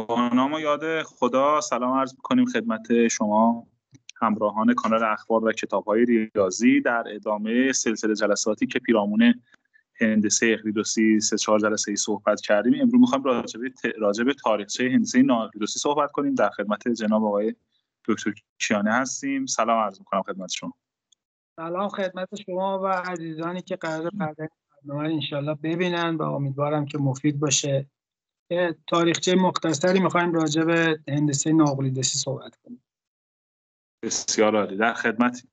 با نام و یاد خدا سلام عرض می‌کنیم خدمت شما همراهان کانال اخبار و کتاب‌های ریاضی در ادامه سلسله جلساتی که پیرامون هندسه اقلیدوسی 3-4 جلسه‌ای صحبت کردیم. امروز می‌خوایم راجع به تاریخچه هندسه نااقلیدوسی صحبت کنیم. در خدمت جناب آقای دکتر کیانی هستیم. سلام عرض می‌کنم خدمت شما. سلام خدمت شما و عزیزانی که قرار بعد برنامه انشالله ببینن و امیدوارم که مفید باشه. تاریخچه مختصری می‌خوایم راجع به هندسه نااقلیدوسی صحبت کنیم. بسیار عالی، در خدمتیم.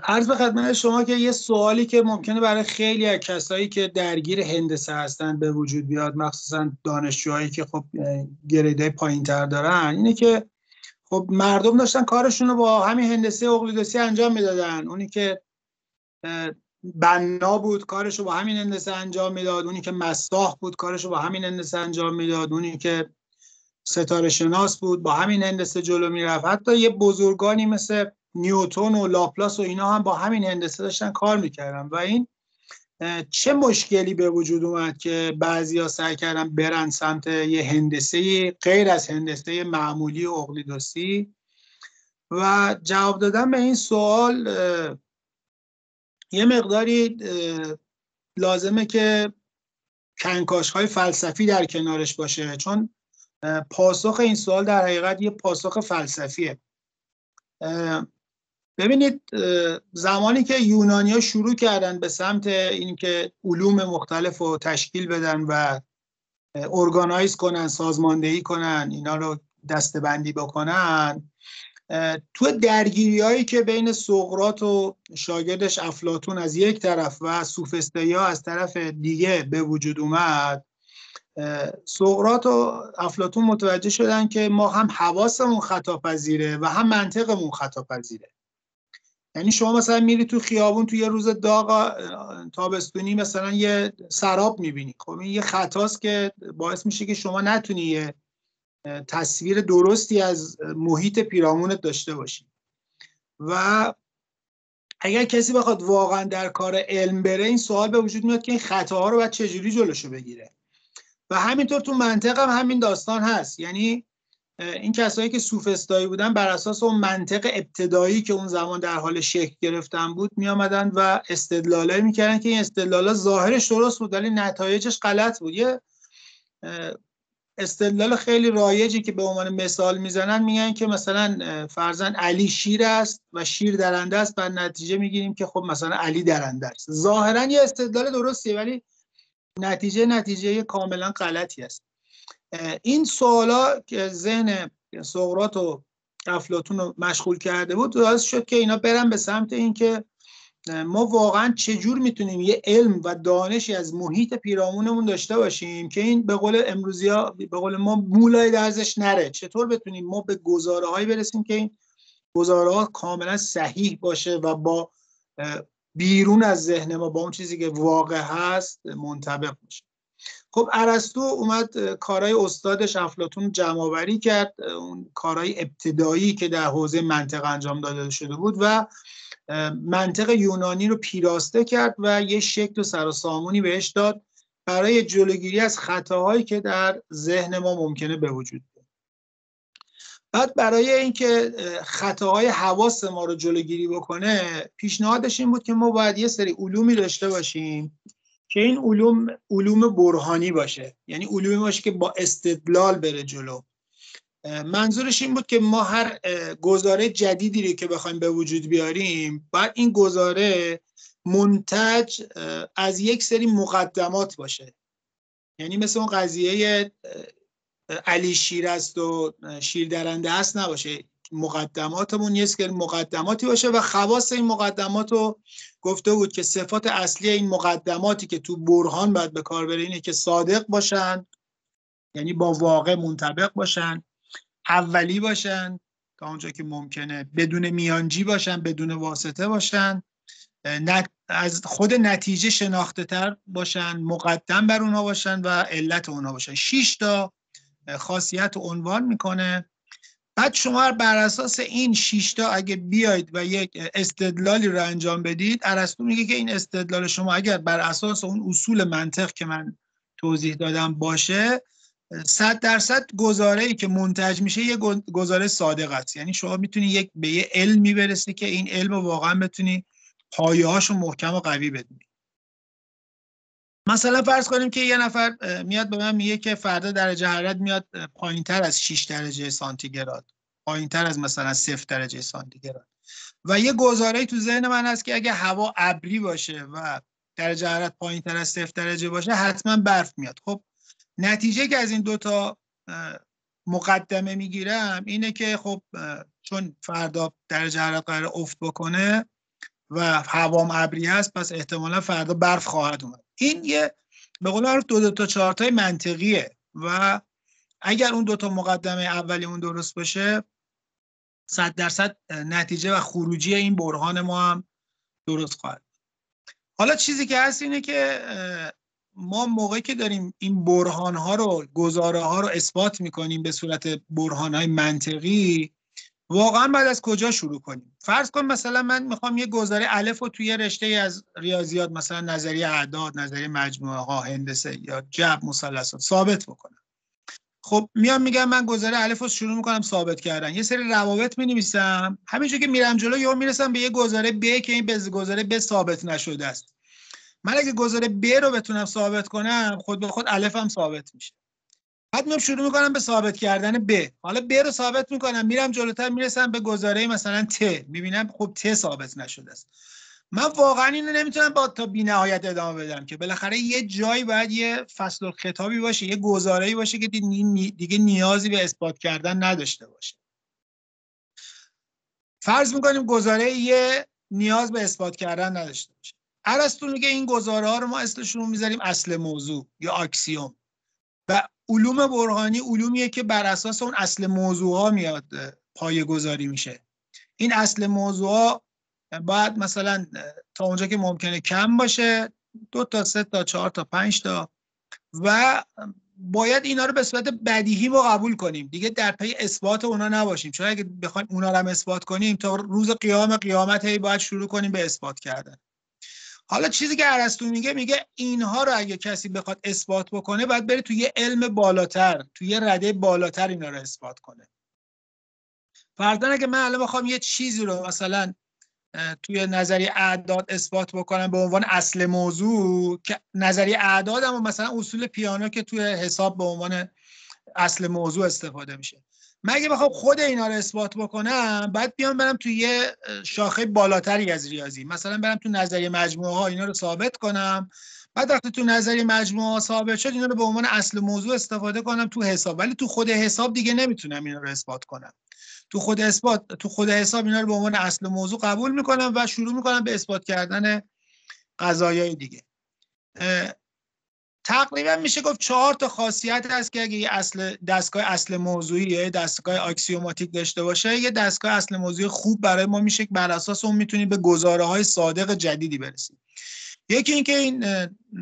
عرض به خدمت شما که یه سوالی که ممکنه برای خیلی از کسایی که درگیر هندسه هستن به وجود بیاد، مخصوصا دانشجوهایی که خب گریدهای پایین‌تر دارن، اینه که خب مردم داشتن کارشون رو با همین هندسه اقلیدوسی انجام میدادن. اونی که بنا بود کارش رو با همین هندسه انجام میداد، اونی که مساح بود کارش رو با همین هندسه انجام میداد، اونی که ستاره شناس بود با همین هندسه جلو میرفت. حتی یه بزرگانی مثل نیوتن و لاپلاس و اینا هم با همین هندسه داشتن کار میکردن. و این چه مشکلی به وجود اومد که بعضیا سعی کردن برن سمت یه هندسه غیر از هندسه معمولی و اقلیدوسی؟ و جواب دادن به این سوال یه مقداری لازمه که کنکاش‌های فلسفی در کنارش باشه، چون پاسخ این سوال در حقیقت یه پاسخ فلسفیه. ببینید، زمانی که یونانی‌ها شروع کردن به سمت اینکه علوم مختلف رو تشکیل بدن و ارگانایز کنن، سازماندهی کنن، اینا رو دسته‌بندی بکنن، تو درگیری‌هایی که بین سقراط و شاگردش افلاطون از یک طرف و سوفسطائی‌ها از طرف دیگه به وجود اومد، سقراط و افلاطون متوجه شدن که ما هم حواسمون خطاپذیره و هم منطقمون خطاپذیره. یعنی شما مثلا میری تو خیابون تو یه روز داغ تابستونی مثلا یه سراب میبینی، خب این یه خطاست که باعث میشه که شما نتونی یه تصویر درستی از محیط پیرامونت داشته باشی. و اگر کسی بخواد واقعا در کار علم بره، این سوال به وجود میاد که این خطاها رو باید چجوری جلوشو بگیره. و همینطور تو منطق هم همین داستان هست. یعنی این کسایی که سوفسطایی بودن بر اساس اون منطق ابتدایی که اون زمان در حال شکل گرفتن بود می آمدن و استدلالایی میکردن که این استدلالا ظاهرش درست بود ولی نتایجش غلط بود. یه استدلال خیلی رایجی که به عنوان مثال میزنن، میگن که مثلا فرضاً علی شیر است و شیر درنده است، بعد نتیجه میگیریم که خب مثلا علی درنده است. ظاهراً یه استدلال درستیه ولی نتیجه کاملا غلطی است. این سوالا که ذهن سقراط و افلاطون رو مشغول کرده بود باعث شد که اینا برن به سمت این که ما واقعا چجور میتونیم یه علم و دانشی از محیط پیرامونمون داشته باشیم که این به قول امروزی‌ها، به قول ما، مولای درزش نره. چطور بتونیم ما به گزاره‌هایی برسیم که این گزاره‌ها کاملا صحیح باشه و با بیرون از ذهن ما با اون چیزی که واقع هست منطبق باشه. خب ارسطو اومد کارهای استادش افلاطون جمع‌آوری کرد، اون کارهای ابتدایی که در حوزه منطق انجام داده شده بود و منطق یونانی رو پیراسته کرد و یه شکل و سر و سامونی بهش داد برای جلوگیری از خطاهایی که در ذهن ما ممکنه به وجود بیاد. بعد برای اینکه خطاهای حواس ما رو جلوگیری بکنه، پیشنهادش این بود که ما باید یه سری علومی داشته باشیم که این علوم برهانی باشه، یعنی علومی باشه که با استدلال بره جلو. منظورش این بود که ما هر گزاره جدیدی رو که بخوایم به وجود بیاریم، باید این گزاره منتج از یک سری مقدمات باشه. یعنی مثل اون قضیه علی شیر است و شیر درنده است نباشه. مقدماتمون یه سری مقدماتی باشه و خواص این مقدمات رو گفته بود که صفات اصلی این مقدماتی که تو برهان باید به کار بره اینه که صادق باشن، یعنی با واقع منطبق باشن، اولی باشن تا اونجا که ممکنه، بدون میانجی باشن، بدون واسطه باشن، از خود نتیجه شناخته تر باشن، مقدم بر اونها باشن و علت اونها باشن. 6 تا خاصیت رو عنوان میکنه. بعد شما بر اساس این 6 تا اگه بیاید و یک استدلالی رو انجام بدید، ارسطو میگه که این استدلال شما اگر بر اساس اون اصول منطق که من توضیح دادم باشه، 100% گزاره‌ای که منتج میشه یه گزاره صادق است. یعنی شما میتونی به یه علمی برسی که این علم واقعا بتونی پایه‌هاشو محکم و قوی بدونی. مثلا فرض کنیم که یه نفر میاد به من میگه که فردا درجه حرارت میاد پایین‌تر از 6 درجه سانتیگراد، پایین‌تر از مثلا 0 درجه سانتیگراد، و یه گزاره‌ای تو ذهن من هست که اگه هوا ابری باشه و درجه حرارت پایین‌تر از 0 درجه باشه حتما برف میاد. خب نتیجه که از این دوتا مقدمه میگیرم اینه که خب چون فردا درجه حرارت قرار افت بکنه و هوام ابری هست، پس احتمالا فردا برف خواهد اومد. این یه به قول معروف دو تا چارتای منطقیه و اگر اون دوتا مقدمه اولی اون درست باشه 100% نتیجه و خروجی این برهان ما هم درست خواهد. حالا چیزی که هست اینه که ما موقعی که داریم این برهان‌ها رو، گزاره‌ها رو اثبات می‌کنیم به صورت برهان‌های منطقی، واقعا بعد از کجا شروع کنیم؟ فرض کن مثلا من میخوام یه گزاره الف رو توی رشته از ریاضیات، مثلا نظریه اعداد، نظریه مجموعه ها، هندسه یا جبر مثلثات ثابت بکنم. خب میام میگم من گزاره الف رو شروع میکنم ثابت کردن، یه سری روابط مینویسم، همینجوری که میرم جلو یهو میرسم به یه گزاره ب که این به گزاره ب ثابت نشده است. من اگه گزاره ب رو بتونم ثابت کنم، خود به خود الف هم ثابت میشه. بعد میام شروع میکنم به ثابت کردن ب. حالا ب رو ثابت میکنم، میرم جلوتر میرسم به گزاره مثلا ت، میبینم خب ت ثابت نشده است. من واقعا اینو نمیتونم با تا بی‌نهایت ادامه بدم که بالاخره یه جایی باید یه فصل الخطابی باشه، یه گزاره‌ای باشه که دیگه نیازی به اثبات کردن نداشته باشه. فرض میکنیم گزاره یه نیاز به اثبات کردن نداشته باشه. ارسطو میگه این گزاره ها رو ما اسمشون رو میذاریم اصل موضوع یا آکسیوم. و علوم برهانی علومیه که بر اساس اون اصل موضوع ها میاد پایه‌گذاری میشه. این اصل موضوع ها باید مثلا تا اونجا که ممکنه کم باشه، 2 تا 3 تا 4 تا 5 تا، و باید اینا رو به صورت بدیهی ما قبول کنیم، دیگه در پی اثبات اونا نباشیم، چون اگه بخوایم اونا رو هم اثبات کنیم تا روز قیامت هی باید شروع کنیم به اثبات کردن. حالا چیزی که ارسطو میگه اینها رو اگه کسی بخواد اثبات بکنه باید بره توی یه علم بالاتر، توی یه رده بالاتر اینا رو اثبات کنه. فرضاً اگه من الان بخوام یه چیزی رو مثلا توی نظریه اعداد اثبات بکنم به عنوان اصل موضوع، که نظریه اعداد هم مثلا اصول پیانو که توی حساب به عنوان اصل موضوع استفاده میشه، من اگه بخوام خود اینا رو اثبات بکنم بعد بیام برم توی یه شاخه بالاتری از ریاضی، مثلا برم تو نظریه مجموعه ها اینا رو ثابت کنم، بعد وقتی تو نظریه مجموعه ها ثابت شد اینا رو به عنوان اصل موضوع استفاده کنم تو حساب، ولی تو خود حساب دیگه نمیتونم اینا رو اثبات کنم. تو خود حساب اینا رو به عنوان اصل موضوع قبول میکنم و شروع میکنم به اثبات کردن قضایای دیگه. تقریبا میشه گفت 4 تا خاصیت هست که اگه یه دستگاه اصل موضوعی یا دستگاه آکسیوماتیک داشته باشه، یه دستگاه اصل موضوعی خوب برای ما میشه که بر اساس اون میتونیم به گزاره‌های صادق جدیدی برسیم. یکی اینکه این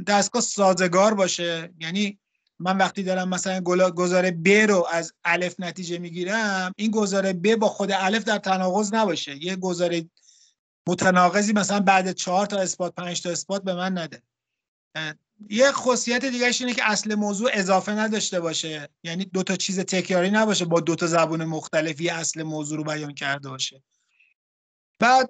دستگاه سازگار باشه، یعنی من وقتی دارم مثلا گزاره ب رو از الف نتیجه میگیرم، این گزاره ب با خود الف در تناقض نباشه، یه گزاره متناقضی مثلا بعد 4 تا اثبات 5 تا اثبات به من نده. یه خاصیت دیگه‌اش اینه که اصل موضوع اضافه نداشته باشه، یعنی 2 تا چیز تکراری نباشه با 2 تا زبون مختلفی اصل موضوع رو بیان کرده باشه. بعد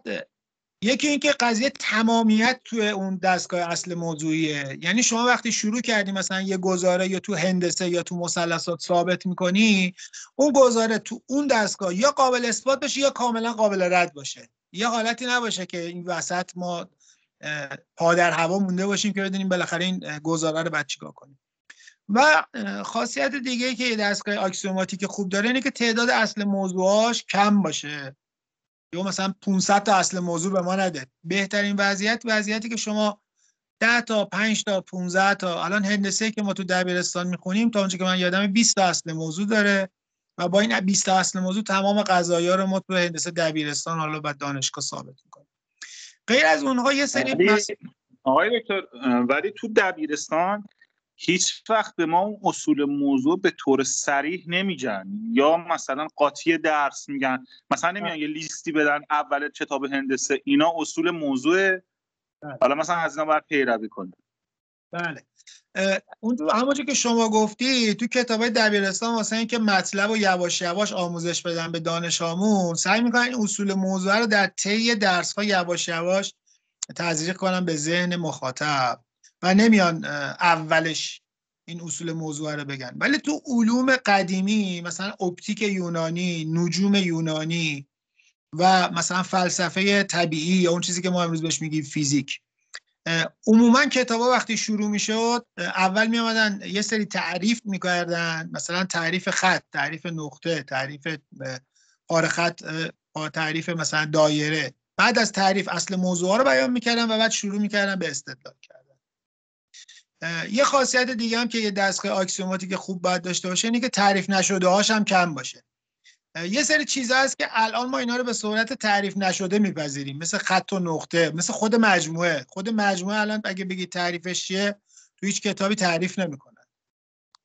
یکی اینکه قضیه تمامیت توی اون دستگاه اصل موضوعیه، یعنی شما وقتی شروع کردی مثلا یه گزاره یا تو هندسه یا تو مثلثات ثابت میکنی، اون گزاره تو اون دستگاه یا قابل اثبات باشه یا کاملا قابل رد باشه، یه حالتی نباشه که این وسط ما پا در هوا مونده باشیم که بدونیم بالاخره این گزاره رو بعد چیکار کنیم. و خاصیت دیگه که یه دستگاه آکسیوماتیک خوب داره اینه که تعداد اصل موضوعاش کم باشه، یا مثلا 500 تا اصل موضوع به ما نده. بهترین وضعیتی که شما 10 تا 5 تا 15 تا، الان هندسه که ما تو دبیرستان میخونیم تا اونجا که من یادمه 20 تا اصل موضوع داره و با این 20 تا اصل موضوع تمام قضایا رو ما تو هندسه دبیرستان حالا بعد دانشگاه ثابت میکنیم. غیر از اونها یه سری آقای دکتر ولی تو دبیرستان هیچ وقت به ما اون اصول موضوع به طور صریح نمیگن، یا مثلا قاطی درس میگن، مثلا نمیگن یه لیستی بدن اول کتاب هندسه اینا اصول موضوع، حالا مثلا از اینا باید پیروی کنیم. بله. اون همونجور که شما گفتی تو کتابای دبیرستان واسه اینکه مطلب رو یواش یواش آموزش بدن به دانش آموز سعی میکنن این اصول موضوع رو در طی درس‌ها یواش یواش تزریق کنن به ذهن مخاطب و نمیان اولش این اصول موضوع رو بگن. ولی تو علوم قدیمی مثلا اپتیک یونانی، نجوم یونانی و مثلا فلسفه طبیعی یا اون چیزی که ما امروز بهش میگیم فیزیک، عموما کتابا وقتی شروع میشد اول می آمدن یه سری تعریف میکردن، مثلا تعریف خط، تعریف نقطه، تعریف قاره خط، تعریف مثلا دایره. بعد از تعریف اصل موضوع رو بیان میکردن و بعد شروع میکردن به استدلال کردن. یه خاصیت دیگه هم که یه دستگاه آکسیوماتیک خوب باید داشته باشه اینه که تعریف نشده هاش هم کم باشه. یه سری چیزا هست که الان ما اینا رو به صورت تعریف نشده میپذیریم، مثل خط و نقطه، مثل خود مجموعه الان اگه بگی تعریفش چیه تو هیچ کتابی تعریف نمیکنن.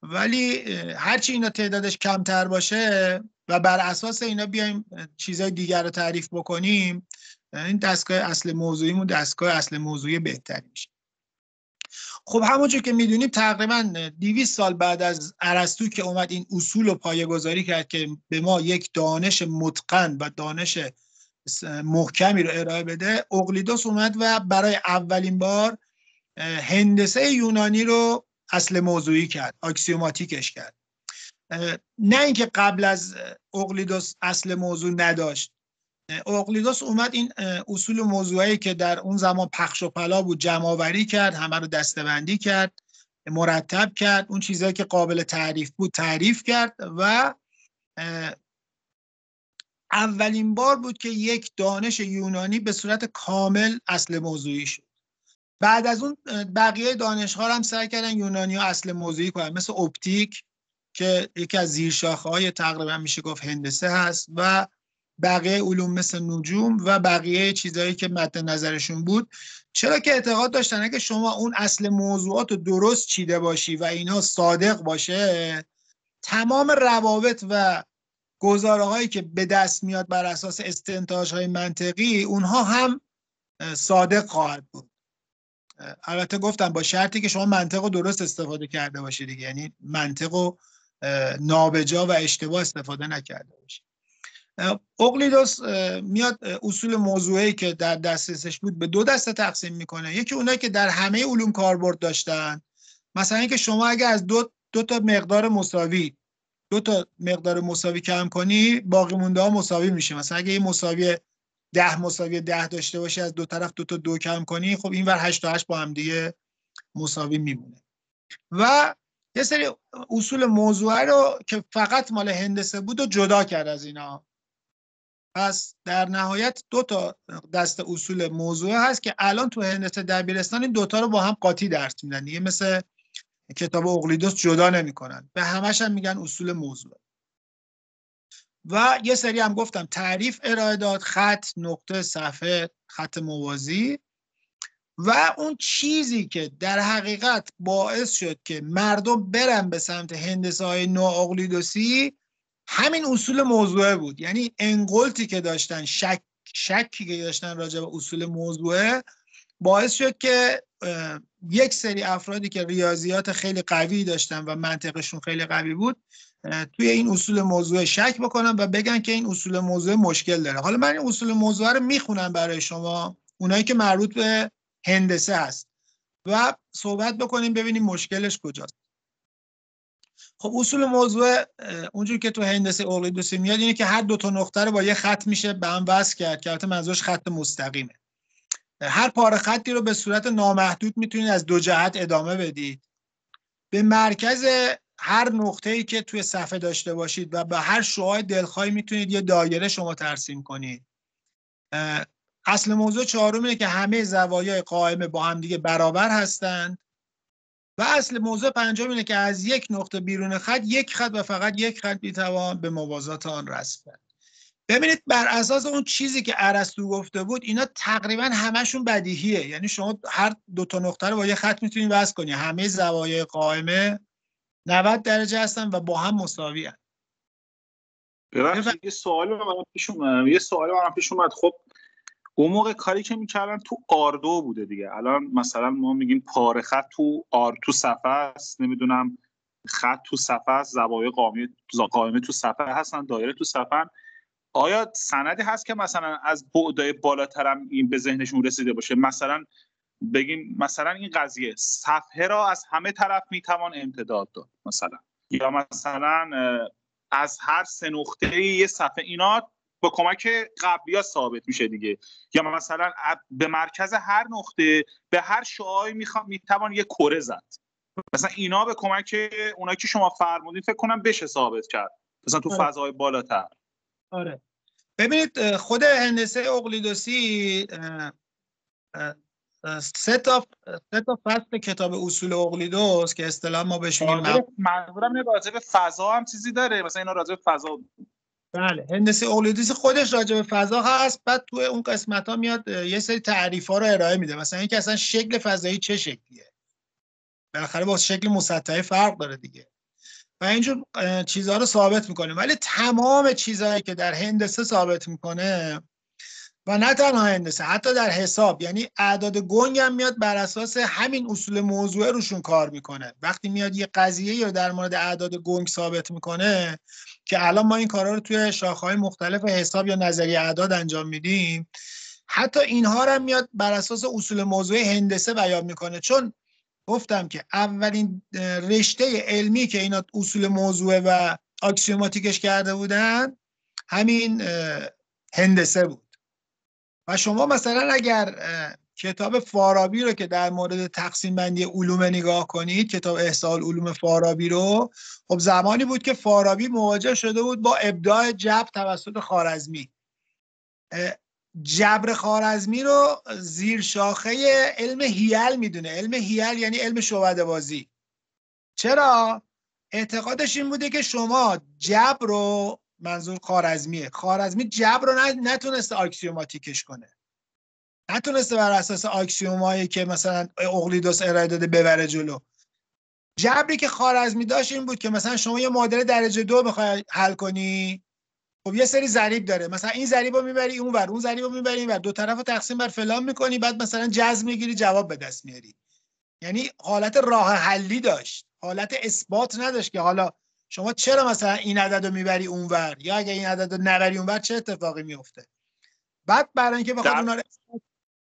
ولی هرچی اینا تعدادش کمتر باشه و بر اساس اینا بیایم چیزای دیگر رو تعریف بکنیم، این دستگاه اصل موضوعیمون دستگاه اصل موضوعی بهتری میشه. خب همونجور که میدونیم تقریبا 200 سال بعد از ارسطو که اومد این اصول رو پایه‌گذاری کرد که به ما یک دانش متقن و دانش محکمی رو ارائه بده، اقلیدوس اومد و برای اولین بار هندسه یونانی رو اصل موضوعی کرد، آکسیوماتیکش کرد. نه اینکه قبل از اقلیدوس اصل موضوع نداشت. اقلیدوس اومد این اصول موضوعی که در اون زمان پخش و پلا بود جمع‌آوری کرد، همه رو دسته‌بندی کرد، مرتب کرد، اون چیزایی که قابل تعریف بود تعریف کرد و اولین بار بود که یک دانش یونانی به صورت کامل اصل موضوعی شد. بعد از اون بقیه دانش‌ها هم سعی کردن یونانی‌ها اصل موضوعی کنن، مثل اپتیک که یکی از زیرشاخه‌های تقریبا میشه گفت هندسه هست و بقیه علوم مثل نجوم و بقیه چیزایی که مد نظرشون بود. چرا که اعتقاد داشتن اگه شما اون اصل موضوعات رو درست چیده باشی و اینا صادق باشه، تمام روابط و گزاره‌هایی که به دست میاد بر اساس استنتاج‌های منطقی اونها هم صادق خواهد بود. البته گفتم با شرطی که شما منطق رو درست استفاده کرده باشید دیگه، یعنی منطق رو نابجا و اشتباه استفاده نکرده باشید. اقلیدوس میاد اصول موضوعی که در دسترسش بود به دو دسته تقسیم میکنه. یکی اونایی که در همه علوم کاربرد داشتن، مثلا اینکه شما اگه از دو تا مقدار مساوی کم کنی باقی مونده ها مساوی میشه. مثلا اگه یه مساوی 10 داشته باشی از دو طرف 2 تا 2 کم کنی، خب این ور 8 تا 8 با هم دیگه مساوی میمونه. و یه سری اصول موضوعی رو که فقط مال هندسه بود و جدا کرد از اینا. پس در نهایت 2 تا دسته اصول موضوعی هست که الان تو هندسه دبیرستان این 2 تا رو با هم قاطی درس میدن دیگه، مثل کتاب اقلیدوس جدا نمیکنن، به همش هم میگن اصول موضوع. و یه سری هم گفتم تعریف ارائه داد، خط، نقطه، صفحه، خط موازی. و اون چیزی که در حقیقت باعث شد که مردم برن به سمت هندسه های نو اقلیدوسی همین اصول موضوعه بود. یعنی انگلتی که داشتن، شکی که داشتن راجع به اصول موضوعه باعث شد که یک سری افرادی که ریاضیات خیلی قوی داشتن و منطقشون خیلی قوی بود توی این اصول موضوع شک بکنن و بگن که این اصول موضوع مشکل داره. حالا من این اصول موضوع رو میخونم برای شما، اونایی که مربوط به هندسه هست، و صحبت بکنیم ببینیم مشکلش کجاست. خب اصول موضوع اونجور که تو هندسه اقلیدوسی میاد اینه که هر 2 تا نقطه رو با یه خط میشه به هم وصل کرد که البته منظورش خط مستقیمه. هر پاره خطی رو به صورت نامحدود میتونید از 2 جهت ادامه بدید. به مرکز هر نقطه‌ای که توی صفحه داشته باشید و به هر شعاع دلخواهی میتونید یه دایره شما ترسیم کنید. اصل موضوع چهارم اینه که همه زوایای قائمه با هم دیگه برابر هستند. و اصل موضوع پنجم اینه که از یک نقطه بیرون خط یک خط و فقط یک خط میتوان به موازات آن رسم کرد. ببینید بر اساس اون چیزی که ارسطو گفته بود اینا تقریبا همشون بدیهیه. یعنی شما هر 2 تا نقطه رو با یه خط میتونید وصل کنید، همه زوایای قائمه 90 درجه هستن و با هم مساوی هستن. ببخشید یه سوال من پیش اومد. خب اون موقع کاری که میکردن تو آردو بوده دیگه. الان مثلا ما میگیم پاره خط تو صفحه است، نمیدونم خط تو صفحه است، زوایای قائمه تو صفحه هستن، دایره تو صفحه. آیا سندی هست که مثلا از بعدای بالاترم این به ذهنشون رسیده باشه؟ مثلا بگیم مثلا این قضیه صفحه را از همه طرف میتوان امتداد داد مثلا، یا مثلا از هر سه نقطه یه صفحه، اینا با کمک قبلی‌ها ثابت میشه دیگه. یا مثلا به مرکز هر نقطه به هر شعاعی میتوان یه کره زد. مثلا اینا به کمک اونایی که شما فرمودین فکر کنم بشه ثابت کرد مثلا تو فضای بالاتر. آره ببینید خود هندسه اقلیدوسی سه تا فصل کتاب اصول اقلیدوس که اصطلاحاً ما بهش میگیم، منظورم اینه راجع به فضا هم چیزی داره، مثلا اینا راجع به فضا. بله هندسه اقلیدوسی خودش راجع به فضا هست، بعد تو اون قسمت‌ها میاد یه سری تعریف‌ها رو ارائه میده، مثلا اینکه اصلا شکل فضایی چه شکلیه، بالاخره با شکل مسطحی فرق داره دیگه، و اینجور چیزها رو ثابت میکنه. ولی تمام چیزهایی که در هندسه ثابت میکنه و نه تنها هندسه، حتی در حساب، یعنی اعداد گنگ هم میاد بر اساس همین اصول موضوعه روشون کار میکنه. وقتی میاد یه قضیه رو در مورد اعداد گنگ ثابت میکنه که الان ما این کارا رو توی شاخه‌های مختلف حساب یا نظریه اعداد انجام میدیم، حتی اینها رو هم میاد بر اساس اصول موضوعه هندسه بیان میکنه. چون گفتم که اولین رشته علمی که اینا اصول موضوعه و آکسیوماتیکش کرده بودن همین هندسه بود. و شما مثلا اگر کتاب فارابی رو که در مورد تقسیم بندی علوم نگاه کنید، کتاب احصاء العلوم فارابی رو، خب زمانی بود که فارابی مواجه شده بود با ابداع جبر توسط خوارزمی. جبر خوارزمی رو زیر شاخه علم هیل میدونه. علم هیل یعنی علم شعبده بازی. چرا؟ اعتقادش این بوده که شما جبر رو، منظور خوارزمی جبر رو نتونسته آکسیوماتیکش کنه، نتونسته بر اساس آکسیومایی که مثلا اقلیدوس ارائه داده ببره جلو. جبری که خوارزمی داشت این بود که مثلا شما یه معادله درجه 2 بخوای حل کنی، خب یه سری ضریب داره، مثلا این ضریب رو میبری اون ور، اون ضریب رو میبری و دو طرف رو تقسیم بر فلان میکنی، بعد مثلا جذر میگیری، جواب به دست میاری. یعنی حالت راه حلی داشت، حالت اثبات نداشت که حالا شما چرا مثلا این عدد رو میبری اون ور، یا اگه این عدد رو نبری اون ور چه اتفاقی میفته. بعد برای اینکه بخواد اونا رو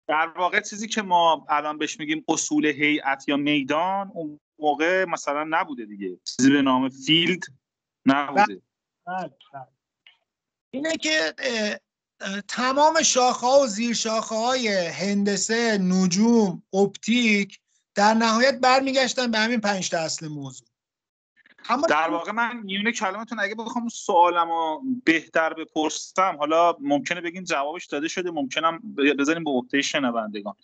در واقع چیزی که ما الان بهش میگیم اصول هیئت یا میدان اون موقع مثلا نبوده دیگه، چیزی به نام فیلد نبوده. اینه که تمام شاخه‌ها و زیر شاخه‌های هندسه، نجوم، اپتیک در نهایت برمیگشتن به همین 5 تا اصل موضوع. اما در واقع من میونه کلامتون اگه بخوام سوالمو بهتر بپرسم، حالا ممکنه بگین جوابش داده شده، ممکنم بذاریم به عهده شنوندگان.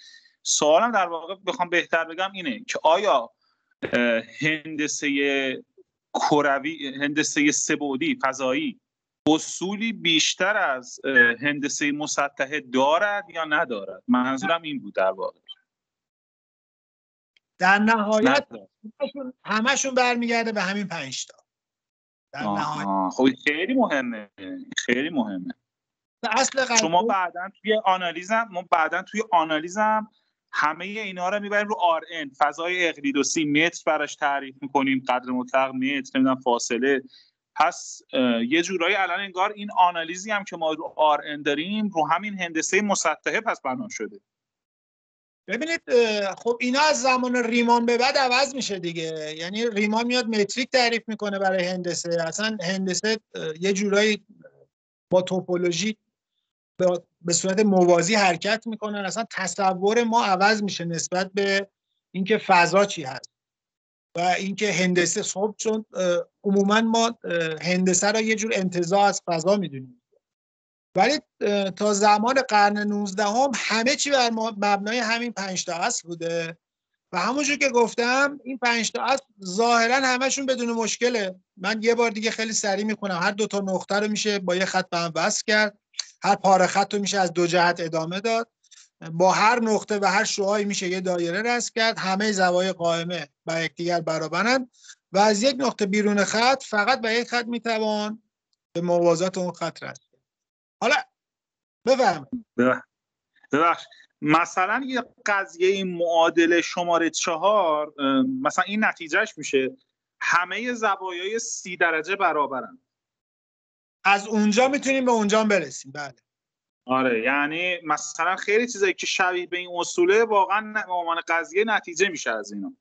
سوالم در واقع بخوام بهتر بگم اینه که آیا هندسه کروی، هندسه سه‌بعدی فضایی اصولی بیشتر از هندسه مسطحه دارد یا ندارد؟ منظورم این بود در واقع. در نهایت همشون برمیگرده به همین 5 تا. در نهایت خب خیلی مهمه، خیلی مهمه. اصل شما بعداً توی آنالیزم همه اینا رو میبریم رو RN، فضای اقلیدوسی، متر براش تعریف میکنیم، قدر مطلق متر، نمیدونم فاصله. پس یه جورایی الان انگار این آنالیزی هم که ما رو RN داریم رو همین هندسه مسطحه پس بنا شده. ببینید خب اینا از زمان ریمان به بعد عوض میشه دیگه. یعنی ریمان میاد متریک تعریف میکنه برای هندسه، اصلا هندسه یه جورایی با توپولوژی به صورت موازی حرکت میکنن، اصلا تصور ما عوض میشه نسبت به اینکه فضا چی هست و اینکه هندسه. خب چون عموما ما هندسه را یه جور انتزاع از فضا میدونیم، ولی تا زمان قرن 19 همه چی بر مبنای همین 5 تا اصل بوده و همونجور که گفتم این 5 تا اصل ظاهرا همشون بدون مشکله. من یه بار دیگه خیلی سریع میخونم. هر دو تا نقطه رو میشه با یه خط به هم وصل کرد، هر پاره خط رو میشه از دو جهت ادامه داد، با هر نقطه و هر شعاعی میشه یه دایره رسم کرد، همه زوایای قائمه با یکدیگر برابرن و از یک نقطه بیرون خط فقط به یک خط میتوان به موازات اون خط رسید. حالا بفرمایید. ببخش مثلا یه قضیه این معادله شماره 4 مثلا این نتیجهش میشه همه زوایای 30 درجه برابرن. از اونجا میتونیم به اونجا برسیم. بله آره یعنی مثلا خیلی چیزایی که شبیه به این اصوله واقعا به عنوان قضیه نتیجه میشه از اینا.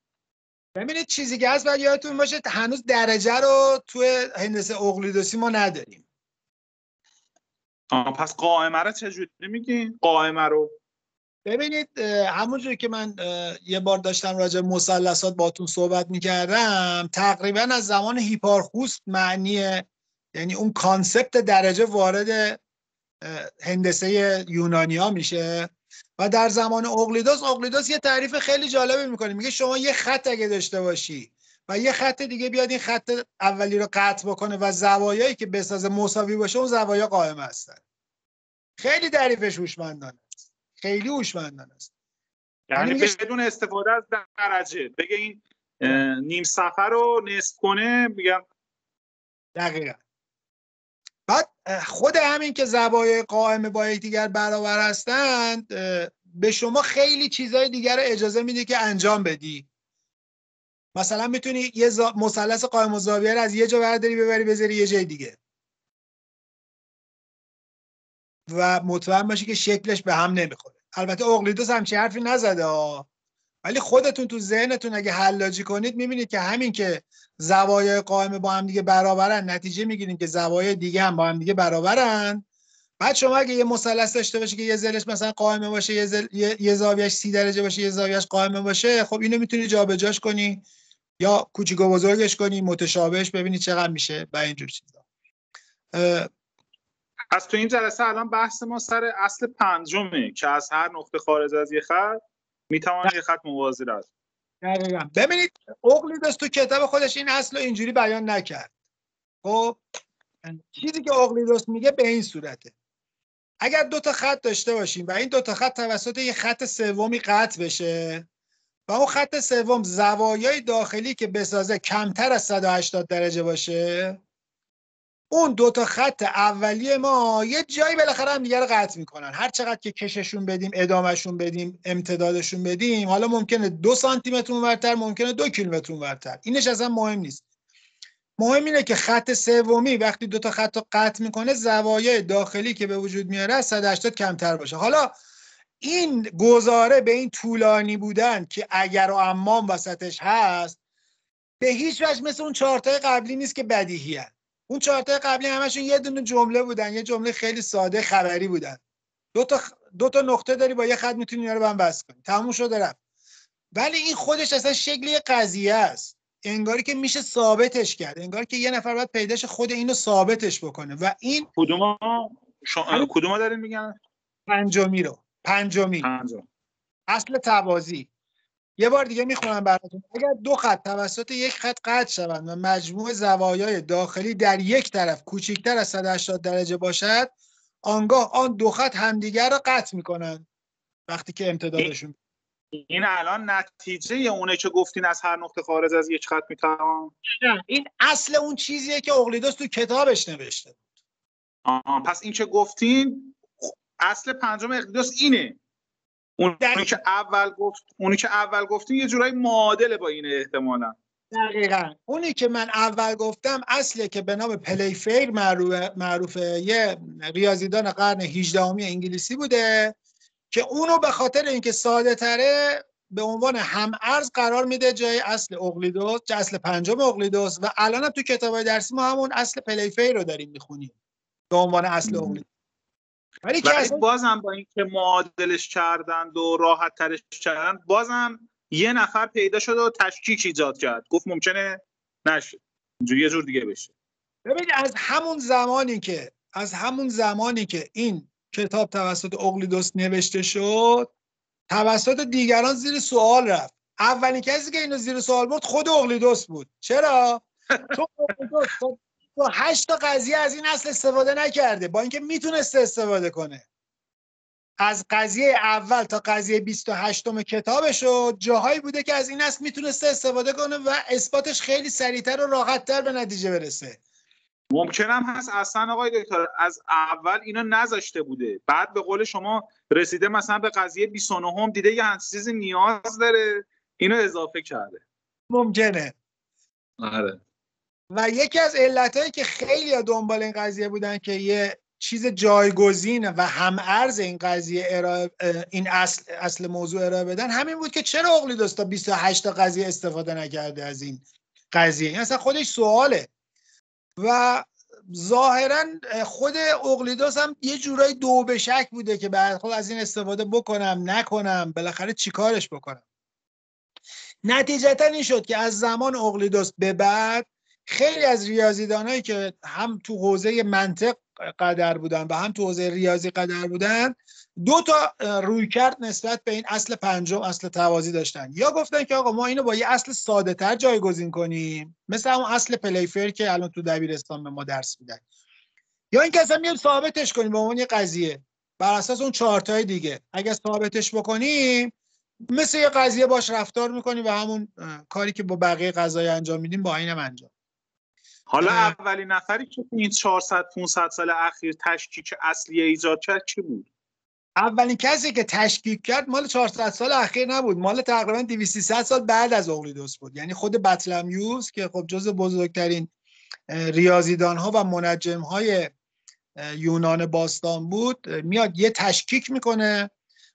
ببینید چیزی که هست باید یادتون باشه هنوز درجه رو توی هندسه اقلیدوسی ما نداریم. پس قائمه رو چجوری میگین؟ قائمه رو ببینید همونجوری که من یه بار داشتم راجع به مثلثات باهاتون صحبت میکردم، تقریبا از زمان هیپارخوس معنی یعنی اون کانسپت درجه وارد هندسه یونانیا میشه و در زمان اقلیدوس یه تعریف خیلی جالبی میکنه. میگه شما یه خط اگه داشته باشی و یه خط دیگه بیاد این خط اولی رو قطع بکنه و زوایایی که بسازه مساوی باشه، اون زوایا قائمه هستن. خیلی تعریفش هوشمندانه است، خیلی هوشمندانه است. یعنی بدون استفاده از درجه بگه این نیم صفحه رو نصف کنه میگم. دقیقاً. بعد خود همین که زوایای قائمه با یکدیگر برابر هستند به شما خیلی چیزهای دیگر رو اجازه میده که انجام بدی. مثلا میتونی یه مثلث قائم الزاویه رو از یه جا برداری ببری بذاری یه جای دیگه و مطمئن باشی که شکلش به هم نمیخوره. البته اقلیدوس همچین حرفی نزده ولی خودتون تو ذهنتون اگه حلاجی کنید میبینید که همین که زوایای قائمه با هم دیگه برابرن، نتیجه میگیریم که زوایای دیگه هم با هم دیگه برابرن. بعد شما اگه یه مثلث داشته باشی که یه ضلعش مثلا قائمه باشه، یه زاویه‌اش 30 درجه باشه، یه زاویه‌اش قائمه باشه، خب اینو میتونی جابجاش کنی یا کوچیک و بزرگش کنی، متشابهش ببینی چقدر میشه و اینجور چیزا. از تو این جلسه الان بحث ما سر اصل پنجمه که از هر نقطه خارج از یه خط میتوان یه خط موازی را. دقیقاً. ببینید اقلیدوس تو کتاب خودش این اصل رو اینجوری بیان نکرد. خب چیزی که اقلیدوس میگه به این صورته: اگر دو تا خط داشته باشیم و این دو تا خط توسط یه خط سومی قطع بشه و اون خط سوم زوایای داخلی که بسازه کمتر از 180 درجه باشه، اون دو تا خط اولیه ما یه جایی بالاخره هم دیگه رو قطع میکنن. هر چقدر که کششون بدیم، ادامهشون بدیم، امتدادشون بدیم، حالا ممکنه 2 سانتی متر اونورتر، ممکنه 2 کیلومتر اونورتر، اینش اصلا مهم نیست. مهم اینه که خط سومی وقتی دو تا خط رو قطع میکنه زوایای داخلی که به وجود میاره از 180 کمتر باشه. حالا این گزاره به این طولانی بودن که اگر و امام وسطش هست به هیچ وجه مثل اون چارتای قبلی نیست که بدیهی هست. اون چارتای قبلی همشون یه دونه جمله بودن، یه جمله خیلی ساده خبری بودن. دو تا نقطه داری با یه خط میتونی اینا رو هم بس کنی، تموم شده رفت. ولی این خودش اصلا شکلی قضیه است، انگاری که میشه ثابتش کرد، انگار که یه نفر باید پیداش خود اینو ثابتش بکنه. و این کدوم دارین میگن؟ پنجمی اصل توازی. یه بار دیگه میخونم براتون: اگر دو خط توسط یک خط قطع شوند و مجموع زوایای داخلی در یک طرف کوچکتر از 180 درجه باشد، آنگاه آن دو خط همدیگر را قطع میکنند وقتی که امتدادشون. این الان نتیجه اونه که گفتین از هر نقطه خارج از یک خط میتوان. این اصل اون چیزیه که اقلیدوس تو کتابش نوشته. پس این که گفتین اصل پنجم اقلیدوس اینه. اونی که اول گفتین یه جورایی معادله با اینه احتمالاً. دقیقاً. اونی که من اول گفتم اصله که به نام پلیفیر معروفه، یه ریاضیدان قرن 18 انگلیسی بوده که اونو به خاطر اینکه ساده تره به عنوان هم‌عرض قرار میده جای اصل اقلیدوس، جای اصل پنجم اقلیدوس. و الان هم تو کتابای درسی ما همون اصل پلیفیر رو داریم میخونیم به عنوان اصل اقلیدوس. ولی بازم با اینکه معادلش کردند و راحت ترش کردند، بازم یه نفر پیدا شد و تشکیک ایجاد کرد، گفت ممکنه نشه یه جور دیگه بشه. ببینید از همون زمانی که این کتاب توسط اقلیدوس نوشته شد توسط دیگران زیر سوال رفت. اولین کسی که اینو زیر سوال برد خود اقلیدوس بود. چرا؟ چون اقلیدوس تو 8 تا قضیه از این اصل استفاده نکرده، با اینکه میتونسته استفاده کنه. از قضیه اول تا قضیه 28م کتابشو جاهایی بوده که از این اصل میتونسته استفاده کنه و اثباتش خیلی سریعتر و راحتتر به نتیجه برسه. ممکنم هست اصلا آقای دکتر از اول اینا نذاشته بوده، بعد به قول شما رسیده مثلا به قضیه 29 دیده یه چیزی نیاز داره اینو اضافه کرده. ممکنه. آره. و یکی از علتایی که خیلی دنبال این قضیه بودن که یه چیز جایگزین و هم‌ارز این قضیه این اصل موضوع ارائه بدن، همین بود که چرا اقلیدس تا 28 تا قضیه استفاده نکرده از این قضیه. این اصلا خودش سواله. و ظاهرا خود اقلیدس هم یه جورای دو به شک بوده که بعد خود از این استفاده بکنم نکنم، بالاخره چیکارش بکنم. نتیجتا این شد که از زمان اقلیدس به بعد خیلی از ریاضیدانایی که هم تو حوزه منطق قدر بودن و هم تو حوزه ریاضی قدر بودن، دو تا رویکرد نسبت به این اصل پنجم، اصل توازی داشتن. یا گفتن که آقا ما اینو با یه اصل ساده تر جایگزین کنیم، مثل همون اصل پلیفر که الان تو دبیرستان به ما درس میدن، یا اینکه اصلا میام ثابتش کنیم به عنوان یه قضیه بر اساس اون چهارتای دیگه. اگه ثابتش بکنیم مثل یه قضیه باش رفتار میکنیم و همون کاری که با بقیه قضایا انجام میدیم با اینم انجام. حالا اولین نفری که این 400-500 سال اخیر تشکیک اصلی ایجاد کرد کی بود؟ اولین کسی که تشکیک کرد مال 400 سال اخیر نبود، مال تقریبا 200-300 سال بعد از اقلیدس بود. یعنی خود بطلمیوس که خب جزو بزرگترین ریاضیدان ها و منجم های یونان باستان بود، میاد یه تشکیک میکنه.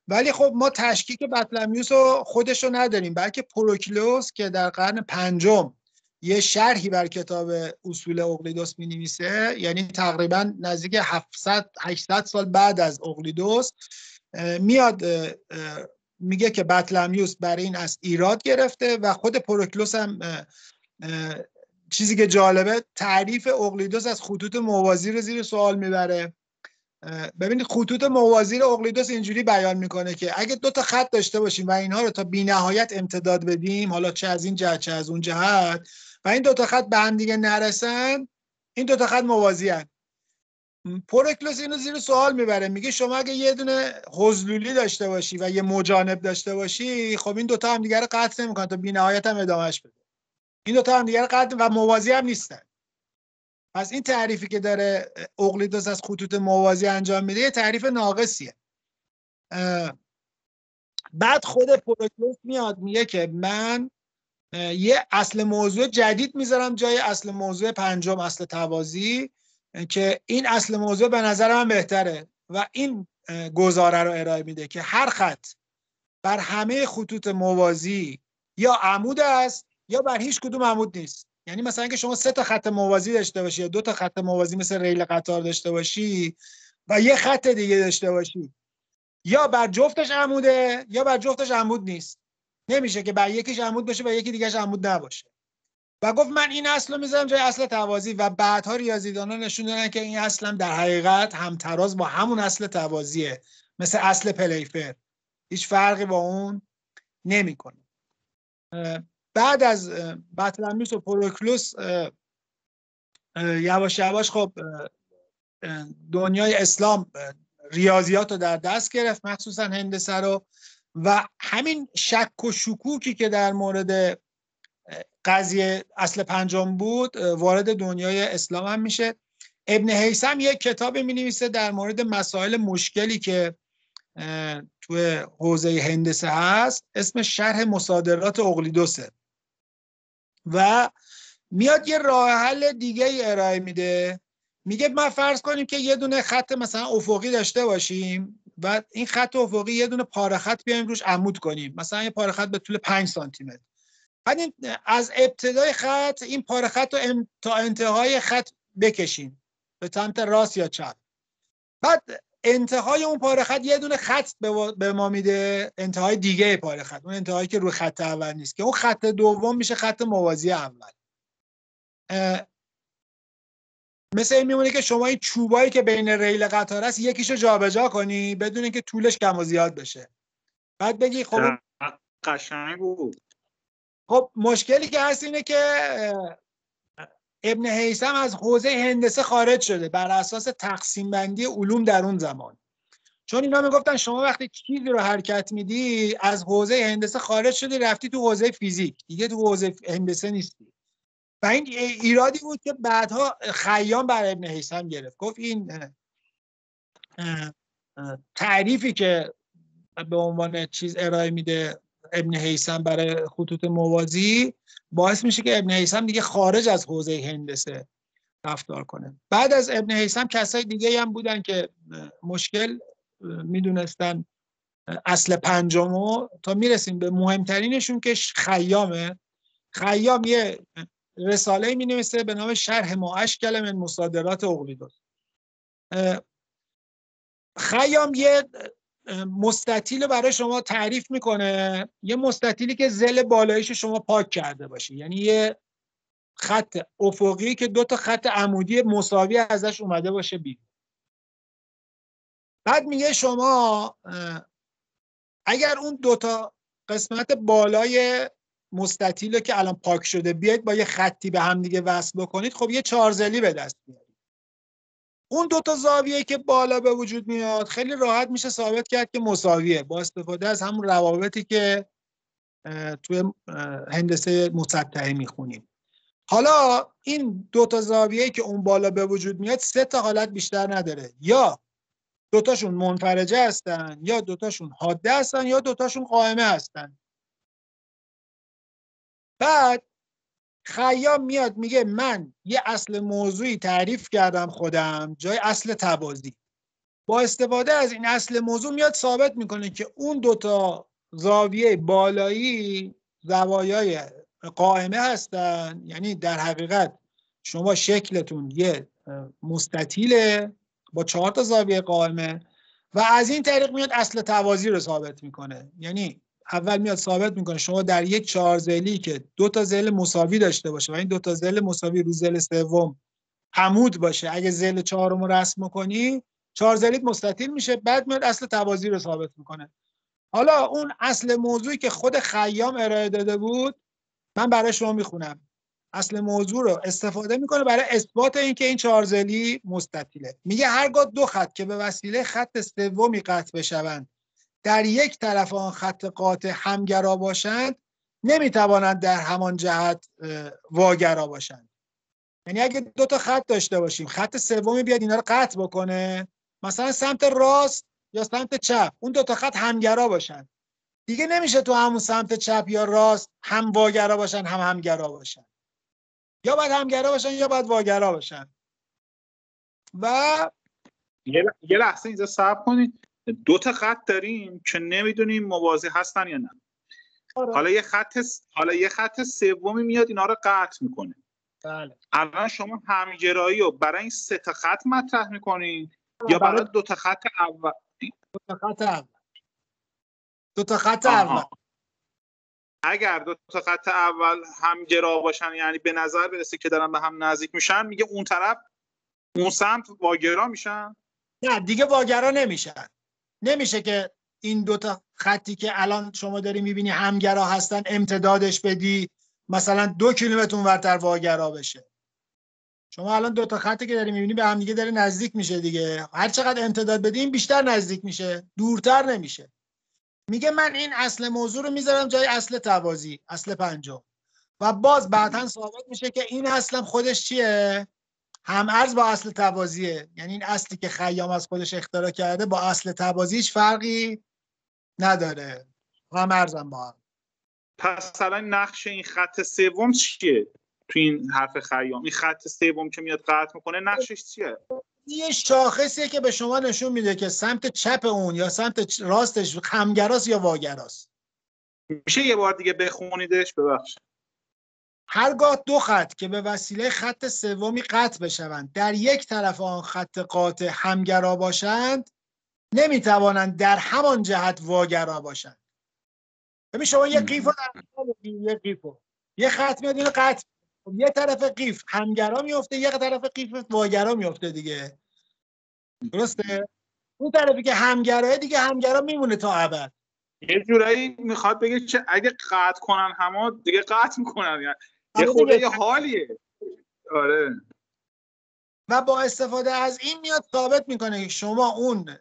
ولی خب ما تشکیک بطلمیوس رو خودش رو نداریم، بلکه پروکلوس که در قرن پنجم یه شرحی بر کتاب اصول اقلیدس می‌نویسه، یعنی تقریبا نزدیک 700-800 سال بعد از اقلیدس، میاد میگه که بطلمیوس برای این اصل ایراد گرفته. و خود پروکلوس هم چیزی که جالبه، تعریف اقلیدس از خطوط موازی رو زیر سوال میبره. ببینید خطوط موازی رو اقلیدس اینجوری بیان میکنه که اگه دو تا خط داشته باشیم و اینها رو تا بی‌نهایت امتداد بدیم، حالا چه از این جهت چه از اون جهت، و این دو تا خط به هم دیگه نرسن، این دو تا خط موازی هستند. پروکلوس اینو زیر سوال میبره، میگه شما اگه یه دونه حضلولی داشته باشی و یه مجانب داشته باشی، خب این دو تا هم دیگه رو قطع نمیکنن، تا بی‌نهایت هم ادامهش بده. این دو تا هم دیگه رو قطع و موازی هم نیستن. پس این تعریفی که داره اقلیدس از خطوط موازی انجام میده یه تعریف ناقصیه. بعد خود پروکلوس میاد میگه که من یه اصل موضوع جدید میذارم جای اصل موضوع پنجم، اصل توازی، که این اصل موضوع به نظر من بهتره و این گزاره رو ارائه میده که هر خط بر همه خطوط موازی یا عمود است یا بر هیچ کدوم عمود نیست. یعنی مثلا اگه شما 3 تا خط موازی داشته باشی یا 2 تا خط موازی مثل ریل قطار داشته باشی و یه خط دیگه داشته باشی، یا بر جفتش عموده یا بر جفتش عمود نیست. نمیشه که بر یکیش عمود باشه و یکی دیگهش عمود نباشه. و گفت من این اصل رو میذارم جای اصل توازی. و بعدها ریاضیدانان نشون دادن که این اصل هم در حقیقت همتراز با همون اصل توازیه، مثل اصل پلیفر، هیچ فرقی با اون نمیکنه. بعد از بطلمیوس و پروکلوس یواش یواش خب دنیای اسلام ریاضیات رو در دست گرفت، مخصوصا هندسه رو، و همین شک و شکوکی که در مورد قضیه اصل پنجم بود وارد دنیای اسلام هم میشه. ابن هیثم یک کتاب می‌نویسه در مورد مسائل مشکلی که تو حوزه هندسه هست، اسم شرح مصادرات اقلیدسه، و میاد یه راه حل دیگه ای ارائه میده. میگه ما فرض کنیم که یه دونه خط مثلا افقی داشته باشیم و این خط افقی یه دونه پاره خط بیایم روش عمود کنیم، مثلا یه پاره خط به طول 5 سانتی متر. بعد از ابتدای خط این پاره خط رو تا انتهای خط بکشیم به سمت راست یا چپ. بعد انتهای اون پاره خط یه دونه خط به ما میده، انتهای دیگه پاره خط، اون انتهایی که روی خط اول نیست، که اون خط دوم میشه خط موازی اول. مثل این میمونه که شما این چوبایی که بین ریل قطار است یکیشو جابجا کنی بدون اینکه طولش کم و زیاد بشه. بعد بگی خب قشنگ بود. خب مشکلی که هست اینه که ابن هیثم از حوزه هندسه خارج شده بر اساس تقسیم بندی علوم در اون زمان. چون اینا میگفتن شما وقتی چیزی رو حرکت میدی از حوزه هندسه خارج شدی رفتی تو حوزه فیزیک، دیگه تو حوزه هندسه نیستی. و این ایرادی بود که بعدها خیام بر ابن هیثم گرفت. گفت این تعریفی که به عنوان چیز ارائه میده ابن هیثم برای خطوط موازی باعث میشه که ابن هیثم دیگه خارج از حوزه هندسه رفتار کنه. بعد از ابن هیثم کسای دیگه هم بودن که مشکل میدونستن اصل پنجمو، تا میرسیم به مهمترینشون که خیامه. خیام یه رساله می نویسه به نام شرح ما اشکل من مصادرات اقلیدس. خیام یه مستطیل برای شما تعریف میکنه، یه مستطیلی که ذیل بالاییش شما پاک کرده باشی، یعنی یه خط افقی که دو تا خط عمودی مساوی ازش اومده باشه بیرون. بعد میگه شما اگر اون دو تا قسمت بالای مستطیل که الان پاک شده بیاید با یه خطی به هم دیگه وصل بکنید، خب یه چهارزلی به دست میارید. اون دو تا زاویه که بالا به وجود میاد خیلی راحت میشه ثابت کرد که مساویه با استفاده از همون روابطی که توی هندسه مسطحی میخونیم. حالا این دو تا زاویه که اون بالا به وجود میاد سه تا حالت بیشتر نداره، یا دوتاشون منفرجه هستن، یا دوتاشون حاده هستن، یا دوتاشون قائمه هستن. بعد خیام میاد میگه من یه اصل موضوعی تعریف کردم خودم جای اصل توازی. با استفاده از این اصل موضوع میاد ثابت میکنه که اون دوتا زاویه بالایی زوایای قائمه هستن، یعنی در حقیقت شما شکلتون یه مستطیله با 4 تا زاویه قائمه و از این طریق میاد اصل توازی رو ثابت میکنه. یعنی اول میاد ثابت میکنه شما در یک چهارزیلی که 2 تا ضلع مساوی داشته باشه و این 2 تا ضلع مساوی رو ضلع سوم عمود باشه، اگه ضلع چهارم رو رسم کنی چهارزیلیت مستطیل میشه. بعد میاد اصل توازی رو ثابت میکنه. حالا اون اصل موضوعی که خود خیام ارائه داده بود من برای شما میخونم. اصل موضوع رو استفاده میکنه برای اثبات اینکه این چهارزیلی مستطیله. میگه هرگاه دو خط که به وسیله خط سومی قطع بشوند در یک طرف آن خط قاطع همگرا باشند نمیتوانند در همان جهت واگرا باشند. یعنی اگه 2 تا خط داشته باشیم، خط سومی بیاد اینا رو قطع بکنه، مثلا سمت راست یا سمت چپ، اون 2 تا خط همگرا باشن، دیگه نمیشه تو همون سمت چپ یا راست هم واگرا باشن هم همگرا باشن. یا باید همگرا باشن یا باید واگرا باشن. و یه لحظه اینجا صبر کنید. 2 تا خط داریم که نمیدونیم موازی هستن یا نه. حالا یه خط سومی میاد اینا رو قطع میکنه. بله. الان شما همگرایی رو برای این 3 تا خط مطرح میکنین یا برای 2 تا خط اول؟ 2 تا خط اول. 2 تا خط اول. اگر 2 تا خط اول همگرا باشن، یعنی به نظر برسه که دارن به هم نزدیک میشن، میگه اون طرف اون سمت واگرا میشن؟ نه دیگه واگرا نمیشن. نمیشه که این 2 تا خطی که الان شما داری میبینی همگرا هستن امتدادش بدی مثلا 2 کیلومتر اونورتر واگرا بشه. شما الان 2 تا خطی که داری میبینی به هم دیگه داره نزدیک میشه دیگه. هر چقدر امتداد بدیم بیشتر نزدیک میشه، دورتر نمیشه. میگه من این اصل موضوع رو میذارم جای اصل توازی، اصل پنجم، و باز بعداً ثابت میشه که این اصلم خودش چیه؟ هم ارز با اصل توازیه. یعنی این اصلی که خیام از خودش اختراع کرده با اصل توازی هیچ فرقی نداره، هم ارزم با هم. پس الان نقش این خط سوم چیه تو این حرف خیام؟ این خط سوم که میاد قطع میکنه نقشش چیه؟ یه شاخصیه که به شما نشون میده که سمت چپ اون یا سمت راستش همگراست یا واگراست. میشه یه بار دیگه بخونیدش؟ ببخشید. هرگاه 2 خط که به وسیله خط سومی قطع بشوند در یک طرف آن خط قاطع همگرا باشند نمیتوانند در همان جهت واگرا باشند. ببین شما یه قیف رو یه خط میاد اینو قطع، یه طرف قیف همگرا میفته یه طرف قیف واگرا میفته دیگه، درسته؟ اون طرفی که همگراه دیگه همگرا میمونه تا ابد. یه جورایی میخواد بگه که اگه قطع کنن همه دیگه قطع میکنن، یعنی یه خورده یه حالیه. آره. و با استفاده از این میاد ثابت میکنه که شما اون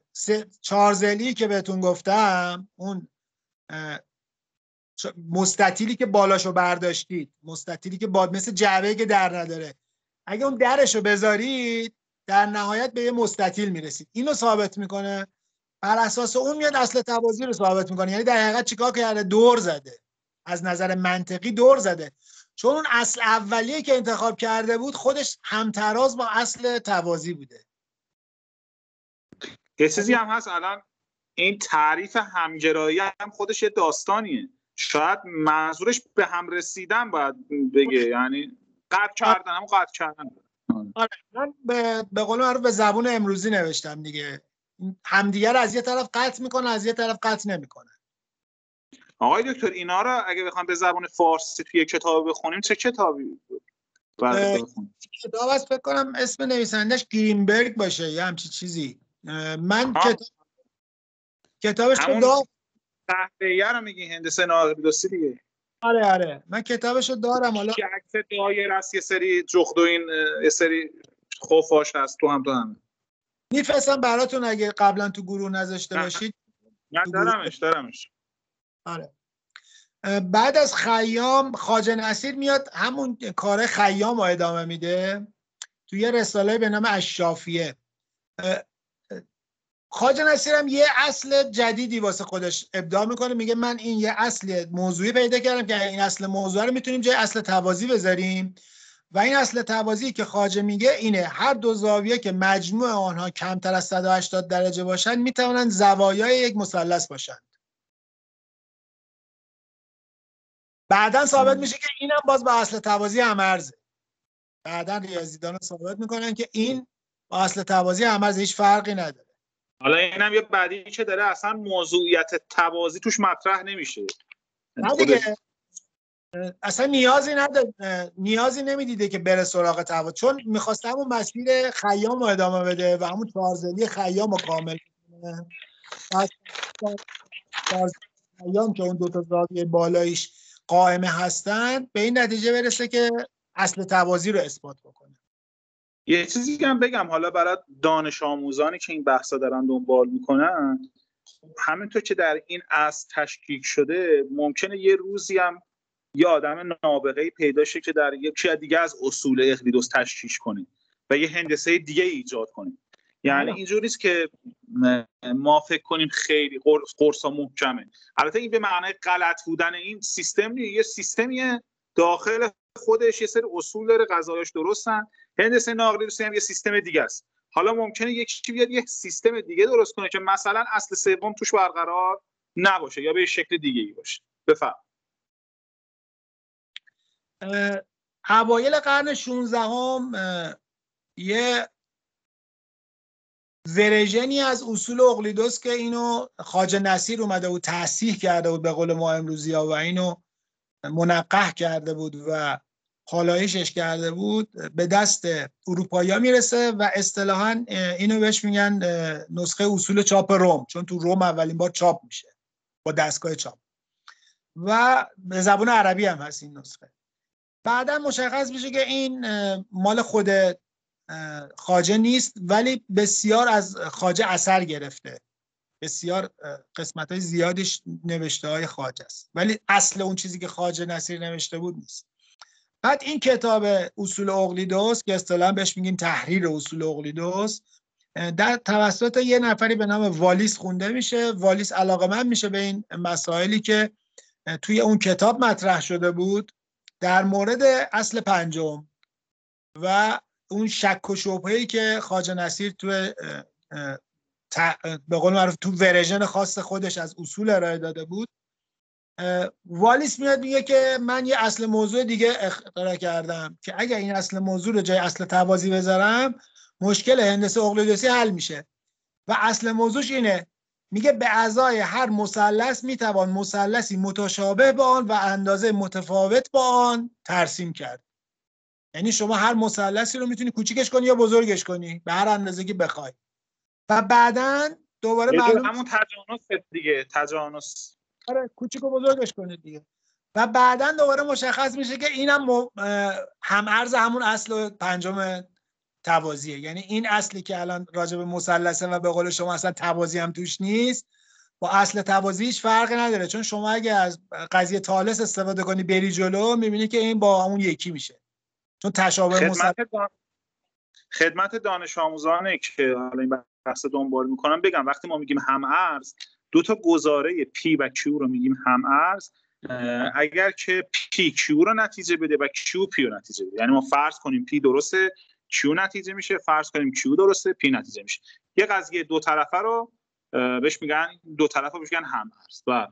چهارزلی که بهتون گفتم، اون مستطیلی که بالاشو برداشتید، مستطیلی که مثل جعبه‌ای که در نداره، اگه اون درشو بذارید در نهایت به یه مستطیل میرسید. اینو ثابت میکنه. بر اساس اون میاد اصل توازی رو ثابت میکنه. یعنی در حقیقت چیکار کرده؟ دور زده. از نظر منطقی دور زده، چون اون اصل اولیه که انتخاب کرده بود خودش همتراز با اصل توازی بوده. یه چیزی هم هست الان، این تعریف همگرایی هم خودش یه داستانیه. شاید منظورش به هم رسیدن باید بگه، یعنی قطع کردن، همون قطع کردن. آره، من به قول معروف به زبون امروزی نوشتم دیگه. همدیگر از یه طرف قطع میکنه، از یه طرف قطع نمیکنه. آقای دکتر اینا رو اگه بخوام به زبان فارسی توی کتاب بخونیم چه کتابی کتاب هست فکر کنم اسم نویسندش گرینبرگ باشه یا همچی چیزی. من کتابش رو دارم. تحلیه رو میگی، هندسه ناقدوسی دیگه. آره من کتابش رو دارم. حالا که عکس دایر است، یه سری جغد و این یه سری خفاش هست تو هم میفرستم براتون اگه قبلا تو گروه نذاشته باشید. نه دارمش. آره. بعد از خیام خواجه نصیر میاد همون کار خیام رو ادامه میده توی یه رساله به نام الشافیه. خواجه نصیر هم یه اصل جدیدی واسه خودش ابداع میکنه، میگه من این یه اصل موضوعی پیدا کردم که این اصل موضوع رو میتونیم جای اصل توازی بذاریم و این اصل توازی که خواجه میگه اینه: هر دو زاویه که مجموع آنها کمتر از 180 درجه باشن میتونن زوایای یک مثلث باشن. بعدن ثابت میشه که اینم باز با اصل توازی هم‌ارزه. بعدن ریاضیدانا ثابت میکنن که این با اصل توازی هم‌ارزه، هیچ فرقی نداره. حالا اینم یه بعدی که داره اصلا موضوعیت توازی توش مطرح نمیشه. نه دیگه اصلا نیازی نمیدیده که بره سراغ توازی، چون میخواسته همون مسیر خیام رو ادامه بده و همون چهارزلی خیام رو کامل کنه. خیام که اون دوتا زاویه بالایش قائمه هستن به این نتیجه برسه که اصل توازی رو اثبات بکنه. یه چیزی هم بگم حالا برای دانش آموزانی که این بحثا دارن دنبال میکنن، همینطور که در این اصل تشکیک شده ممکنه یه روزی هم یه آدم نابغه‌ای پیدا شه که در یکی دیگه از اصول اقلیدس تشکیک کنه و یه هندسه دیگه ایجاد کنه. یعنی اینجوری نیست که ما فکر کنیم خیلی قرصا محکمه. البته این به معنای غلط بودن این سیستم نیست، یه سیستمیه داخل خودش یه سری اصول داره، قضایاش درستن. هندسه ناقلیدوسی هم یه سیستم دیگه است. حالا ممکنه یکی بیاد یه سیستم دیگه درست کنه که مثلا اصل سوم توش برقرار نباشه یا به شکل دیگه‌ای باشه. بفهم. اوایل قرن 16 یه ورژنی از اصول اقلیدس که اینو خواجه نصیر اومده بود تصحیح کرده بود به قول ما امروزی‌ها و اینو منقح کرده بود و پالایشش کرده بود به دست اروپایی‌ها میرسه و اصطلاحاً اینو بهش میگن نسخه اصول چاپ روم، چون تو روم اولین بار چاپ میشه با دستگاه چاپ و به زبان عربی هم هست این نسخه. بعدا مشخص میشه که این مال خود خواجه نیست، ولی بسیار از خواجه اثر گرفته، بسیار قسمت‌های زیادش نوشته‌های خواجه است، ولی اصل اون چیزی که خواجه نصیر نوشته بود نیست. بعد این کتاب اصول اقلیدس که اصطلاحاً بهش میگیم تحریر اصول اقلیدس در توسط یه نفری به نام والیس خونده میشه. والیس علاقه‌مند میشه به این مسائلی که توی اون کتاب مطرح شده بود در مورد اصل پنجم و اون شک و شبهه‌ای که خواجه نصیر تو به قول معروف تو ورژن خاص خودش از اصول ارائه داده بود. والیس میاد میگه که من یه اصل موضوع دیگه اختراع کردم که اگر این اصل موضوع رو جای اصل توازی بذارم مشکل هندسه اقلیدسی حل میشه و اصل موضوعش اینه، میگه به اعضای هر مثلث میتوان مثلثی متشابه با آن و اندازه متفاوت با آن ترسیم کرد. یعنی شما هر مثلثی رو میتونی کوچیکش کنی یا بزرگش کنی به هر اندازه که بخوای و بعداً دوباره معلوم همون تجانس دیگه، تجانس. آره کوچیک و بزرگش کنید دیگه و بعداً دوباره مشخص میشه که اینم هم عرض همون اصل پنجم توازیه. یعنی این اصلی که الان راجع به مثلثه و به قول شما اصلا توازی هم توش نیست، با اصل توازی هیچ فرقی نداره، چون شما اگه از قضیه تالس استفاده کنی بری جلو میبینی که این با اون یکی میشه، چون تشابه خدمت دانش آموزانه که حالا این بحث دنبال میکنم بگم، وقتی ما میگیم هم ارز، دو تا گزاره پی و کیو رو میگیم هم ارز. اگر که پی کیو رو نتیجه بده و کیو پی رو نتیجه بده، یعنی ما فرض کنیم پی درسته کیو نتیجه میشه، فرض کنیم کیو درسته پی نتیجه میشه، یه قضیه دو طرفه رو بهش میگن هم ارز. و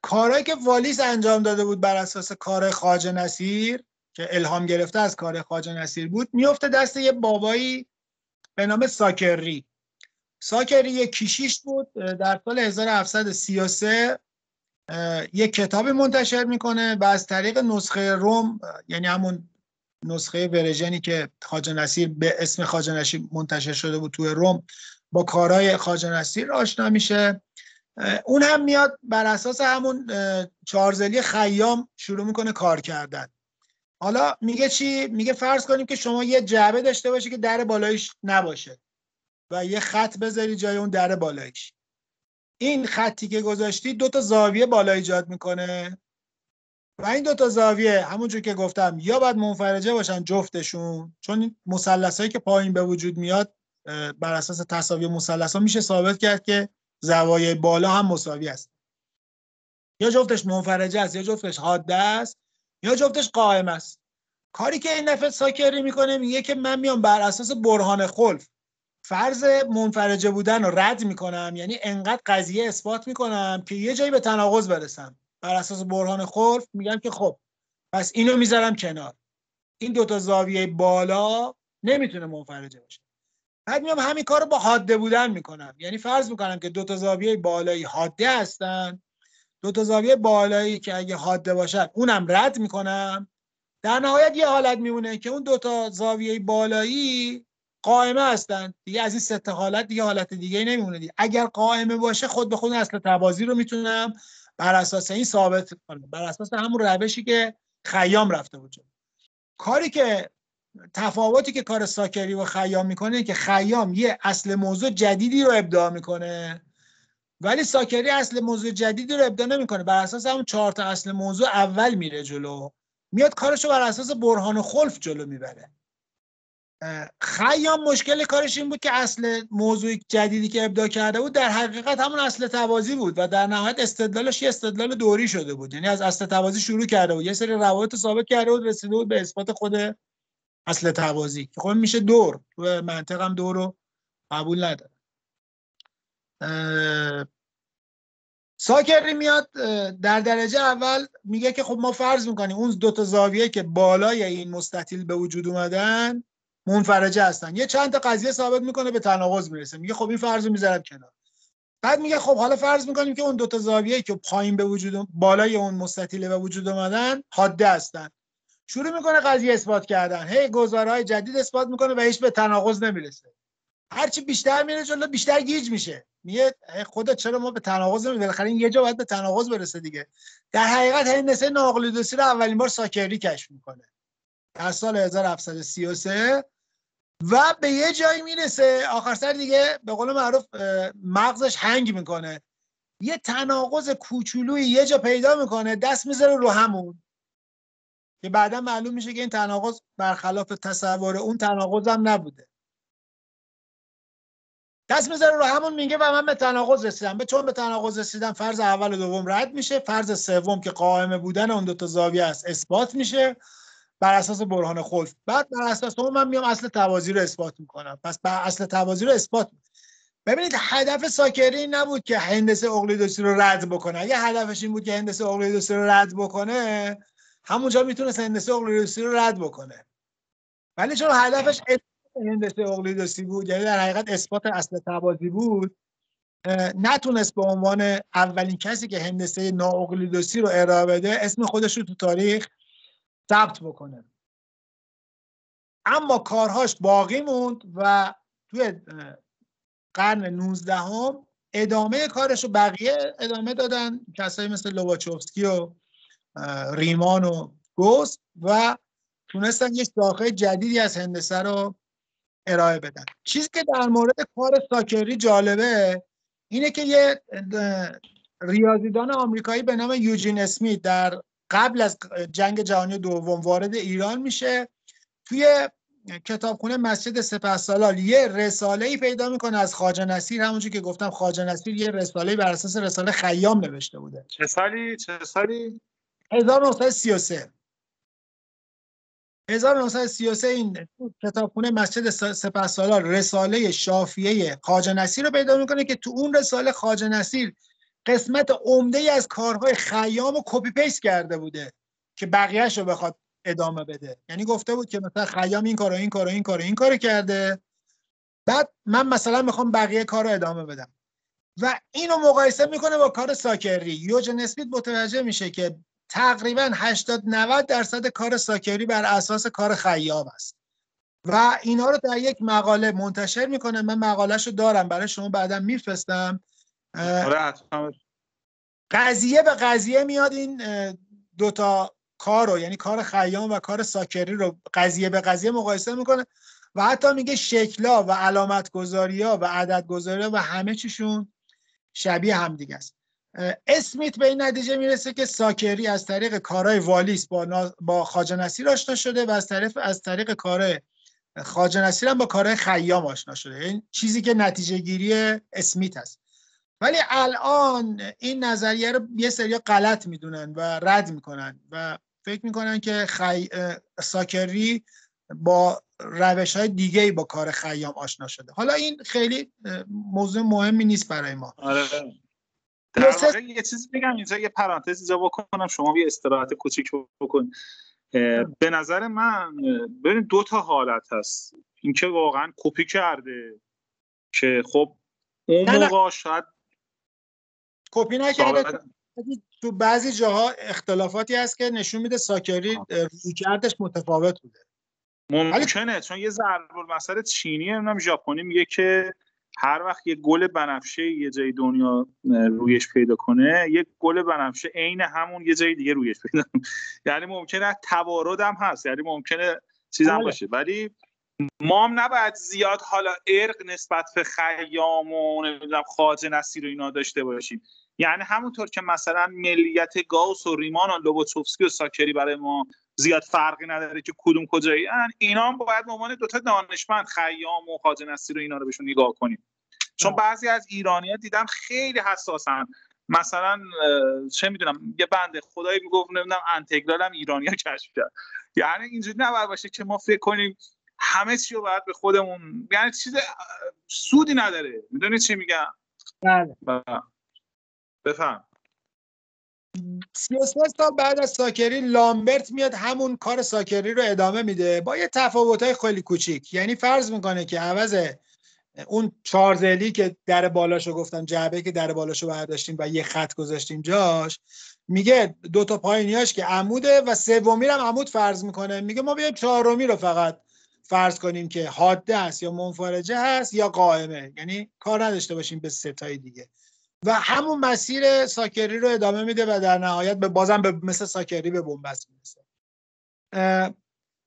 کارهایی که والیس انجام داده بود بر اساس کار خواجه نصیر که الهام گرفته از کار خواجه نصیر بود، میفته دست یه بابایی به نام ساکری. ساکری یک کشیش بود، در سال 1733 یک کتابی منتشر میکنه و از طریق نسخه روم، یعنی همون نسخه ورژنی که خواجه نصیر به اسم خواجه نصیر منتشر شده بود توی روم، با کارهای خواجه نصیر آشنا میشه. اون هم میاد بر اساس همون چارزلی خیام شروع میکنه کار کردن. حالا میگه چی؟ میگه فرض کنیم که شما یه جعبه داشته باشی که در بالایش نباشه و یه خط بذاری جای اون در بالایش. این خطی که گذاشتی دو تا زاویه بالا ایجاد میکنه و این دو تا زاویه همونجور که گفتم یا باید منفرجه باشن جفتشون، چون مثلثایی که پایین به وجود میاد بر اساس تساوی مثلثا میشه ثابت کرد که زوایای بالا هم مساوی است، یا جفتش منفرجه است یا جفتش حاده است یا جفتش قائم است. کاری که این نفر ساکری میکنه میگه که من میام بر اساس برهان خلف فرض منفرجه بودن رو رد میکنم، یعنی انقدر قضیه اثبات میکنم که یه جایی به تناقض برسم. بر اساس برهان خلف میگم که خب پس اینو میذارم کنار، این دوتا زاویه بالا نمیتونه منفرجه باشه. بعد میام همین کار رو با حاده بودن میکنم، یعنی فرض میکنم که دوتا زاویه بالایی حاده هستن، دوتا زاویه بالایی که اگه حاده باشن اونم رد میکنم. در نهایت یه حالت میمونه که اون دوتا زاویه بالایی قائمه هستن دیگه، از این سه تا حالت دیگه حالت دیگه ای نمیمونه دیگه. اگر قائمه باشه خود به خود اصل توازی رو میتونم بر اساس این ثابت کنم، بر اساس همون روشی که خیام رفته بود. کاری که تفاوتی که کار ساکری و خیام میکنه که خیام یه اصل موضوع جدیدی رو ابداع میکنه ولی ساکری اصل موضوع جدیدی رو ابداع نمیکنه، بر اساس همون 4 تا اصل موضوع اول میره جلو، میاد کارشو بر اساس برهان و خلف جلو میبره. خیام مشکل کارش این بود که اصل موضوع جدیدی که ابداع کرده بود در حقیقت همون اصل توازی بود و در نهایت استدلالش یه استدلال دوری شده بود، یعنی از اصل توازی شروع کرده بود، یه سری روابط ثابت کرده بود، رسیده بود به اثبات خود اصل توازی که خب میشه دور، تو منطق هم دور رو قبول نداره. ساکری میاد در درجه اول میگه که خب ما فرض میکنیم اون دو تا زاویه که بالای این مستطیل به وجود اومدن منفرجه هستن، یه چند تا قضیه ثابت میکنه به تناقض میرسه، میگه خب این فرض رو میذارم کنار. بعد میگه خب حالا فرض میکنیم که اون دو تا زاویه که پایین به وجود بالای اون مستطیل به وجود اومدن حاده هستن. شروع میکنه قضیه اثبات کردن، هی گزارهای جدید اثبات میکنه و هیچ به تناقض نمیرسه. هرچی بیشتر میره جلو بیشتر گیج میشه، میگه خدا چرا ما به تناقض نمیرسیم، بالاخره یه جا باید به تناقض برسه دیگه. در حقیقت هندسه نااقلیدوسی رو اولین بار ساکری کشف میکنه در سال 1733 و به یه جایی میرسه آخر سر دیگه به قول معروف مغزش هنگ میکنه، یه تناقض کوچولویی یه جا پیدا میکنه، دست میذاره رو همون که بعدا معلوم میشه که این تناقض برخلاف تصور اون تناقض هم نبوده. دست میذاره رو همون میگه و من به تناقض رسیدم، چون به تناقض رسیدم فرض اول و دوم رد میشه، فرض سوم که قائمه بودن اون دو تا زاویه است اثبات میشه بر اساس برهان خلف. بعد بر اساس اون من میام اصل توازی رو اثبات میکنم. پس بر اصل توازی رو اثبات ببینید هدف ساکری این نبود که هندسه اقلیدوسی رو رد بکنه. اگه هدفش این بود که هندسه اقلیدوسی رو رد بکنه همونجا میتونست هندسه اقلیدوسی رو رد بکنه، ولی چون هدفش هندسه اقلیدوسی بود، یعنی در حقیقت اثبات اصل توازی بود، نتونست به عنوان اولین کسی که هندسه نااقلیدوسی رو ارائه بده اسم خودش رو تو تاریخ ثبت بکنه. اما کارهاش باقی موند و توی قرن 19 ادامه کارش رو بقیه ادامه دادن، کسایی مثل لوباچوفسکی و ریمان و گوس، و تونستن یک شاخه جدیدی از هندسه رو ارائه بدن. چیزی که در مورد کار ساکری جالبه اینه که یه ریاضیدان آمریکایی به نام یوجین اسمیت در قبل از جنگ جهانی دوم وارد ایران میشه. توی کتابخونه مسجد سپهسالار یه رساله‌ای پیدا میکنه از خواجه نصیر، همونجوری که گفتم خواجه نصیر یه رساله‌ای بر اساس رساله خیام نوشته بوده. چه سالی 1933 این کتابخونه مسجد سپهسالار رساله شافعیه خواجه نصیر رو پیدا میکنه که تو اون رساله خواجه نصیر قسمت عمده‌ای از کارهای خیام رو کپی پیست کرده بوده که بقیه‌اش رو بخواد ادامه بده. یعنی گفته بود که مثلا خیام این کارو کرده، بعد من مثلا میخوام بقیه کارو ادامه بدم و اینو مقایسه میکنه با کار ساکری. یوجین اسمیت متوجه میشه که تقریبا 80-90% کار ساکری بر اساس کار خیام است و اینا رو در یک مقاله منتشر میکنه. من مقالهشو دارم برای شما بعدا میفرستم. قضیه به قضیه میاد این دوتا کارو، یعنی کار خیام و کار ساکری رو قضیه به قضیه مقایسه میکنه و حتی میگه شکلا و علامت گذاریا و عدد گذاریا و همه چیشون شبیه هم دیگه است. اسمیت به این نتیجه میرسه که ساکری از طریق کارهای والیس با خواجه نصیر آشنا شده و از طریق کارهای خواجه نصیر هم با کارهای خیام آشنا شده. این چیزی که نتیجه گیری اسمیت است. ولی الان این نظریه رو یه سری غلط میدونن و رد میکنن و فکر میکنن که ساکری با روش‌های دیگه‌ای با کار خیام آشنا شده. حالا این خیلی موضوع مهمی نیست برای ما. آره. در واقع یه چیزی بگم اینجا، یه پرانتز اینجا بکنم، شما یه استراحت کوچیک بکن. به نظر من ببین دو تا حالت هست. اینکه واقعا کپی کرده که خب اون موقع شاید کپی نکرده، تو بعضی جاها اختلافاتی هست که نشون میده ساکری رویکردش متفاوت بوده. ممکنه چون یه ضرب المثل چینی نمیدونم ژاپنی میگه که هر وقت یه گل بنفشه یه جای دنیا رویش پیدا کنه، یه گل بنفشه عین همون یه جای دیگه رویش پیدا کنه. یعنی ممکنه توارد هم هست، یعنی ممکنه چیز هم باشه، ولی ما هم نباید زیاد حالا ارق نسبت به خیام و نمیدونم خواجه نصیر و اینا داشته باشیم. یعنی همونطور که مثلا ملیت گاوس و ریمان و لوبوتوفسکی و ساکری برای ما زیاد فرقی نداره که کدوم کجایی، اینا هم باید به عنوان دوتا دانشمند خیام و خواجه نصیر و اینا رو بهشون نگاه کنیم. چون بعضی از ایرانی‌ها دیدم خیلی حساسن، مثلا چه میدونم یه بنده خدایی میگفت نمیدونم انتگرال هم ایرانی‌ها کشف کرد. یعنی اینجوری نباید باشه که ما فکر کنیم همه چی رو باید به خودمون، یعنی چیز سودی نداره. میدونید چی میگم؟ بله. بفهم. 33 سال بعد از ساکری لامبرت میاد همون کار ساکری رو ادامه میده با یه تفاوت‌های خیلی کوچیک. یعنی فرض میکنه که عوض اون چارزلی که در بالاشو گفتم، جعبه که در بالاشو برداشتیم و یه خط گذاشتیم جاش، میگه دو تا پایینیاش که عموده و سومی رو هم عمود فرض میکنه. میگه ما بیایم چهارمی رو فقط فرض کنیم که حاده است یا منفرجه هست یا قائمه، یعنی کار نداشته باشیم به ستای دیگه و همون مسیر ساکری رو ادامه میده و در نهایت بازم مثل ساکری به بنبست میرسه.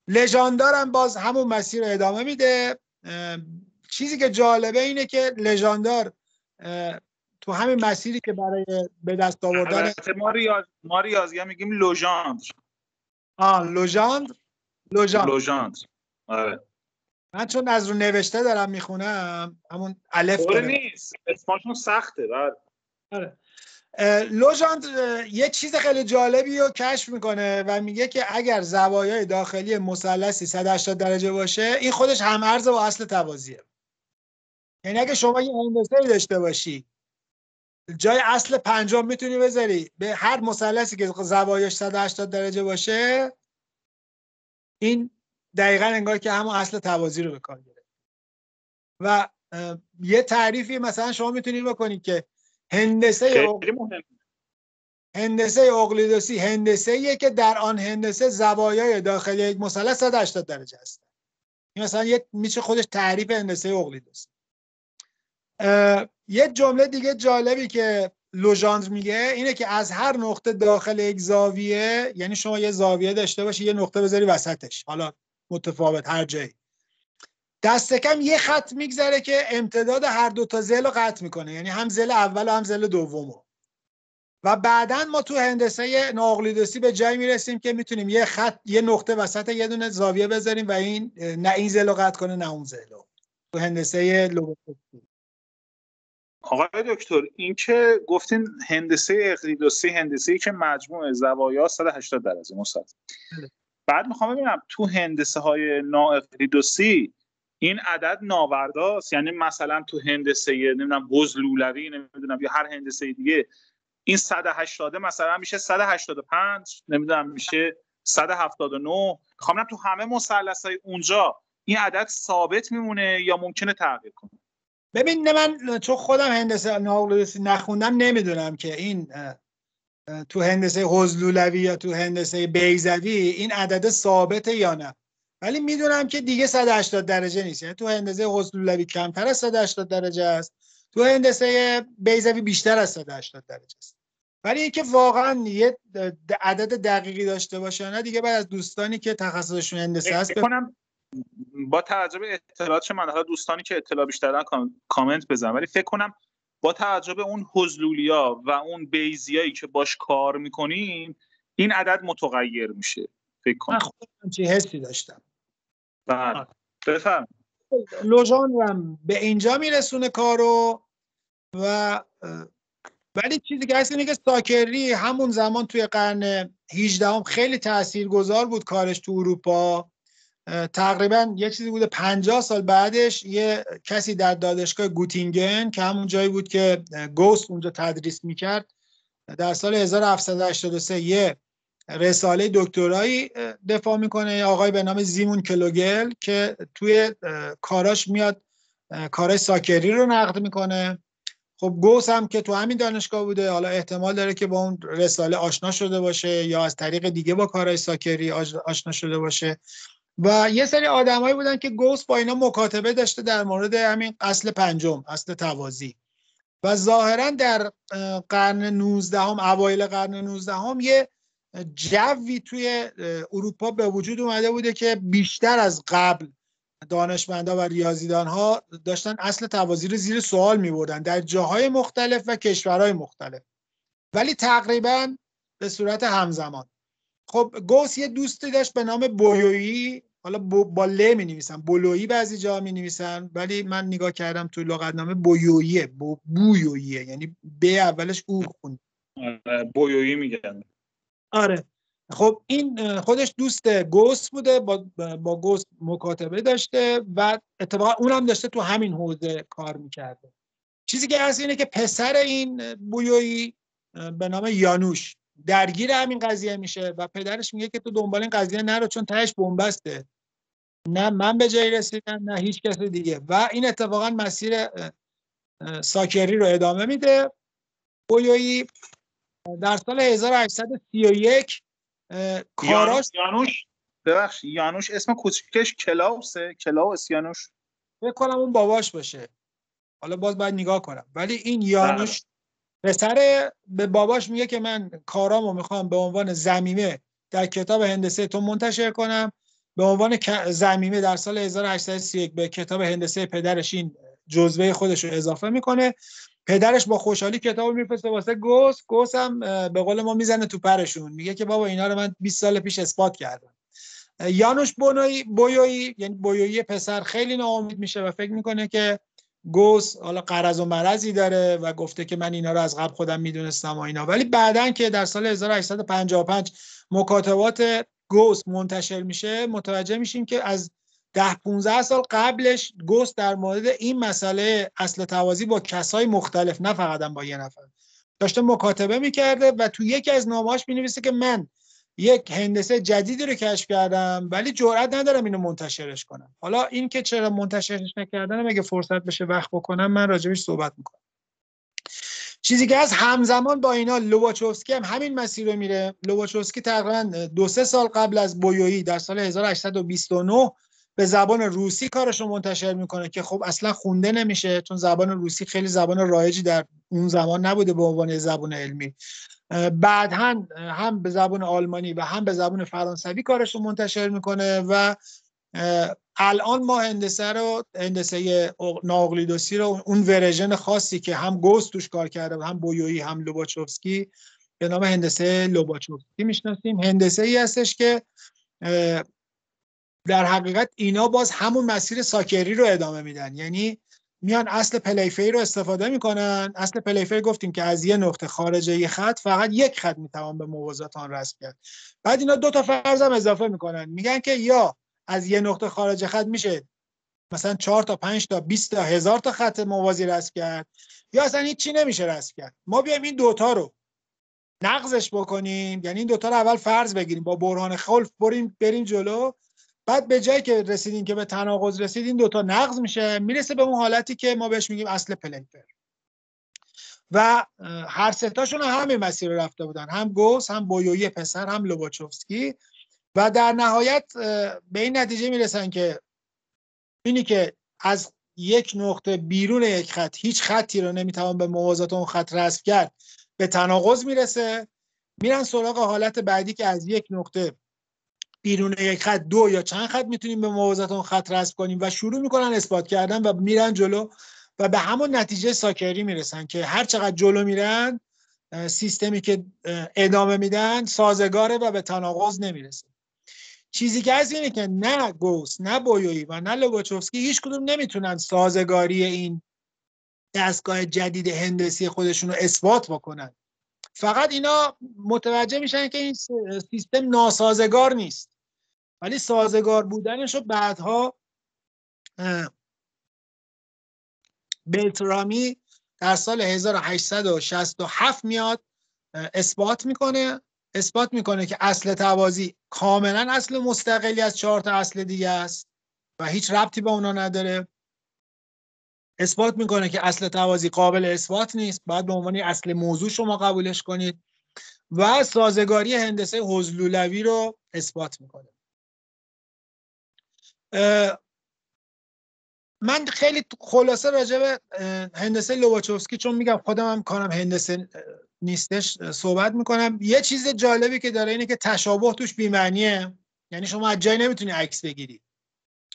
لژاندار هم باز همون مسیر رو ادامه میده. چیزی که جالبه اینه که لژاندار تو همین مسیری که برای به دست آوردن ما ریاضی هم میگیم لوژاندر. لوژاندر. آره. من چون از رو نوشته دارم میخونم همون الف داره نیست، اسمشون سخته. آره. لوژاندر یه چیز خیلی جالبی رو کشف میکنه و میگه که اگر زوایای داخلی مثلثی 180 درجه باشه این خودش هم‌عرض با اصل توازیه. یعنی اگه شما یه هندسه‌ای داشته باشی جای اصل پنجم میتونی بذاری به هر مثلثی که زوایاش 180 درجه باشه، این دقیقاً انگار که همون اصل توازی رو به کار گرفت. و یه مثلا شما میتونید بکنید که هندسه اقلیدوسی هندسه‌ایه که در آن هندسه زوایای داخلی یک مثلث 180 درجه است. این مثلا میشه خودش تعریف هندسه اقلیدوسی. یه جمله دیگه جالبی که لوژاندر میگه اینه که از هر نقطه داخل یک زاویه، یعنی شما یه زاویه داشته باشی یه نقطه بذاری وسطش، حالا متفاوت هر جایی، دست کم یه خط میگذره که امتداد هر دو تا ضلع رو قطع میکنه، یعنی هم ضلع اول و هم ضلع دومو. و بعداً ما تو هندسه نااقلیدوسی به جایی میرسیم که میتونیم یه خط، یه نقطه وسط یه دونه زاویه بذاریم و این نه این ضلع رو قطع کنه نه اون ضلع. تو هندسه لوبوتوفسکی. آقای دکتر، این که گفتین هندسه اقلیدوسی هندسه‌ای که مجموع زوایا 180 درجه مثبت. بعد میخوام ببینم تو هندسه های نااقلیدوسی این عدد ناورداست، یعنی مثلا تو هندسه نمیدونم حوض لولوی نمیدونم یا هر هندسه دیگه این 180 مثلا میشه 185 نمیدونم میشه 179. میخوام تو همه مثلث‌های اونجا این عدد ثابت میمونه یا ممکنه تغییر کنه؟ ببین من چون خودم هندسه نااقلیدوسی نخوندم نمیدونم که این تو هندسه حوض لولوی یا تو هندسه بیضوی این عدد ثابته یا نه، ولی میدونم که دیگه 180 درجه نیست. یعنی تو هندسه حوض لولوی کمتر از 180 درجه است، تو هندسه بیضوی بیشتر از 180 درجه است. ولی اینکه واقعا یه عدد دقیقی داشته باشه نه دیگه بعد از دوستانی که تخصصشون هندسه است بکنم با توجه به اطلاعات من، حالا دوستانی که اطلاع بیشتر دارن کامنت بزنن، ولی فکر کنم با توجه به اون حضلولیا و اون بیزیایی که باش کار میکنیم این عدد متغیر میشه فکر کنم. من خودم چه حسی داشتم. بله بفرم. لوژان هم به اینجا میرسونه کارو. و ولی چیزی که هست اینه که ساکری همون زمان توی قرن 18 خیلی تاثیرگذار بود کارش تو اروپا. تقریبا یه چیزی بوده 50 سال بعدش یه کسی در دانشگاه گوتینگن که همون جایی بود که گوست اونجا تدریس میکرد، در سال 1783 یه رساله دکترایی دفاع میکنه، آقای به نام زیمون کلوگل که توی کاراش میاد کارای ساکری رو نقد میکنه. خب گوس هم که تو همین دانشگاه بوده، حالا احتمال داره که با اون رساله آشنا شده باشه یا از طریق دیگه با کارهای ساکری آشنا شده باشه. و یه سری آدمایی بودن که گوس با اینا مکاتبه داشته در مورد همین اصل پنجم، اصل توازی. و ظاهرا در قرن 19 اوایل قرن 19 یه جوی توی اروپا به وجود اومده بوده که بیشتر از قبل دانشمندا و ریاضیدانها داشتن اصل توازی رو زیر سوال می‌بردن در جاهای مختلف و کشورهای مختلف، ولی تقریبا به صورت همزمان. خب گوس یه دوستی داشت به نام بویویی، حالا با ل می‌نویسن، بولویی بعضی جا می‌نویسن، ولی من نگاه کردم تو لغتنامه بویوییه، بویوییه، یعنی ب اولش او خوند. بویویی میگن. آره. خب این خودش دوست گوس بوده، با گوس مکاتبه داشته و اتفاقا اونم داشته تو همین حوزه کار میکرده. چیزی که هست اینه که پسر این بویویی به نام یانوش درگیر همین قضیه میشه و پدرش میگه که تو دنبال این قضیه نرو چون تهش بنبسته، نه من به جایی رسیدم نه هیچ کس دیگه. و این اتفاقا مسیر ساکری رو ادامه میده. بویویی در سال 1831 کاراش یانوش ببخشید یانوش اسم کوچیکش کلاوسه، کلاوس یانوش فکر کنم اون باباش باشه، حالا باز باید نگاه کنم، ولی این یانوش پسر به باباش میگه که من کارامو میخوام به عنوان ضمیمه در کتاب هندسه تو منتشر کنم. به عنوان ضمیمه در سال 1831 به کتاب هندسه پدرش این جزوه خودش رو اضافه میکنه. پدرش با خوشحالی کتابو میفرسته واسه گوس هم به قول ما میزنه تو پرشون، میگه که بابا اینا رو من 20 سال پیش اثبات کردم. یانوش بویویی یعنی بویویی پسر خیلی ناامید میشه و فکر میکنه که گوس حالا قرض و مرضی داره و گفته که من اینا رو از قبل خودم میدونستم و اینا. ولی بعدن که در سال 1855 مکاتبات گوس منتشر میشه متوجه میشیم که از 10-15 سال قبلش گوس در مورد این مسئله اصل توازی با کسای مختلف نه فقط با یه نفر داشته مکاتبه میکرده و تو یکی از نامه‌هاش مینویسه که من یک هندسه جدیدی رو کشف کردم ولی جرئت ندارم اینو منتشرش کنم. حالا این که چرا منتشرش نکردنم اگه فرصت بشه وقت بکنم من راجبش صحبت میکنم. چیزی که از همزمان با اینا لوباچوفسکی هم همین مسیر رو میره. لوباچوفسکی تقریبا 2-3 سال قبل از بویویی در سال 1829 به زبان روسی کارش رو منتشر میکنه که خب اصلا خونده نمیشه چون زبان روسی خیلی زبان رایجی در اون زمان نبوده به عنوان زبان علمی. بعد هم به زبان آلمانی و هم به زبان فرانسوی کارش رو منتشر میکنه و الان ما هندسه ناقلیدوسی رو اون ورژن خاصی که هم گوس توش کار کرده هم بویویی هم لوباچوفسکی به نام هندسه لوباچوفسکی میشناسیم. هندسه ای هستش که در حقیقت اینا باز همون مسیر ساکری رو ادامه میدن، یعنی میان اصل پلیفی رو استفاده میکنن. اصل پلیفی گفتیم که از یه نقطه خارج یه خط فقط یک خط میتوان به موازات آن رسم کرد. بعد اینا دو تا فرض هم اضافه میکنن، میگن که یا از یه نقطه خارج خط میشه مثلا 4 تا 5 تا 20 تا 1000 تا خط موازی رسم کرد، یا اصلا هیچ نمیشه رسم کرد. ما بیایم این دوتا رو نقضش بکنیم، یعنی این دوتا رو اول فرض بگیریم با برهان خلف بریم جلو، بعد به جایی که رسیدیم که به تناقض رسید این دوتا نقض میشه، میرسه به اون حالتی که ما بهش میگیم اصل پلیفر. و هر سه تاشون همین مسیر رو رفته بودن، هم گوس هم بویویی پسر هم لوباچوفسکی، و در نهایت به این نتیجه میرسن که اینی که از یک نقطه بیرون یک خط هیچ خطی رو نمیتوان به موازات اون خط رسم کرد به تناقض میرسه. میرن سراغ حالت بعدی که از یک نقطه بیرون یک خط دو یا چند خط میتونیم به موازات اون خط رسم کنیم و شروع میکنن اثبات کردن و میرن جلو و به همون نتیجه ساکری میرسن که هر چقدر جلو میرن سیستمی که ادامه میدن سازگاره و به تناقض نمیرسه. چیزی که هست اینه که نه گوس نه بویویی و نه لوباچوفسکی هیچ کدوم نمیتونن سازگاری این دستگاه جدید هندسی خودشون رو اثبات بکنن. فقط اینا متوجه میشن که این سیستم ناسازگار نیست، ولی سازگار بودنش رو بعدها بلترامی در سال 1867 میاد اثبات میکنه که اصل توازی کاملا اصل مستقلی از 4 تا اصل دیگه است و هیچ ربطی به اونا نداره. اثبات میکنه که اصل توازی قابل اثبات نیست، باید به عنوان اصل موضوع شما قبولش کنید، و سازگاری هندسه حضلولوی رو اثبات میکنه. من خیلی خلاصه راجع به هندسه لوباچوفسکی، چون میگم خودم هم کارم هندسه نیستش، صحبت میکنم. یه چیز جالبی که داره اینه که تشابه توش بی‌معنیه، یعنی شما از جایی نمیتونی عکس بگیری.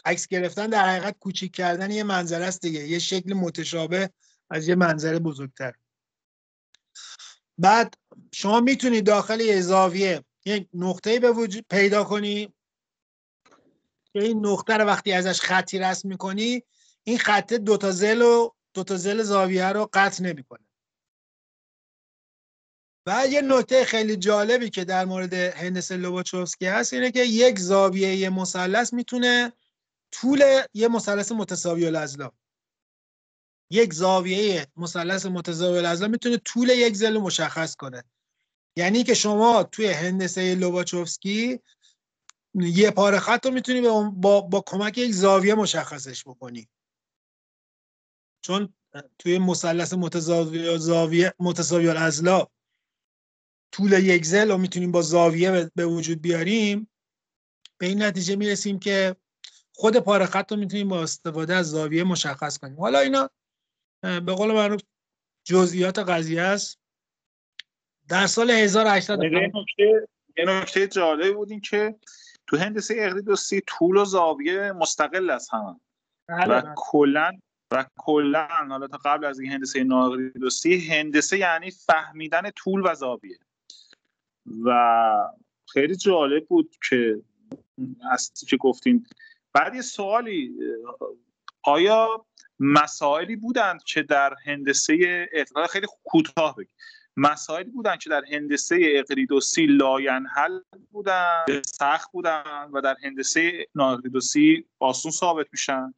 عکس گرفتن در حقیقت کوچیک کردن یه منظره است دیگه، یه شکل متشابه از یه منظره بزرگتر. بعد شما میتونی داخل یه زاویه یک نقطه‌ای به وجود پیدا کنی که این نقطه رو وقتی ازش خطی رسم میکنی این خط دو تا زل زاویه رو قطع نمیکنه. و یه نکته خیلی جالبی که در مورد هندسه لوباچوفسکی هست اینه که یک زاویه یه مثلث میتونه طول یه مثلث متساوی الاضلاع، یک زاویه مثلث متساوی الاضلاع میتونه طول یک زل مشخص کنه. یعنی که شما توی هندسه لوباچوفسکی یه پاره خط رو میتونی با کمک یک زاویه مشخصش بکنی، چون توی مثلث متساوی الاضلاع طول یک زل رو میتونیم با زاویه به وجود بیاریم. به این نتیجه میرسیم که خود پاره خط رو میتونیم با استفاده از زاویه مشخص کنیم. حالا اینا به قول معروف جزئیات قضیه است. در سال 1800 یه نکته جالب بود این که تو هندسه اقلیدوسی طول و زاویه مستقل از هم و کلا حالا تا قبل از این هندسه نااقلیدوسی هندسه یعنی فهمیدن طول و زاویه. و خیلی جالب بود که اصلی که گفتین. بعد یه سوالی، آیا مسائلی بودند که در هندسه اقلیدوسی، خیلی کوتاه بگید، مسائلی بودند که در هندسه اقلیدوسی لاینحل بودند، سخت بودند و در هندسه نااقلیدوسی آسون ثابت میشن،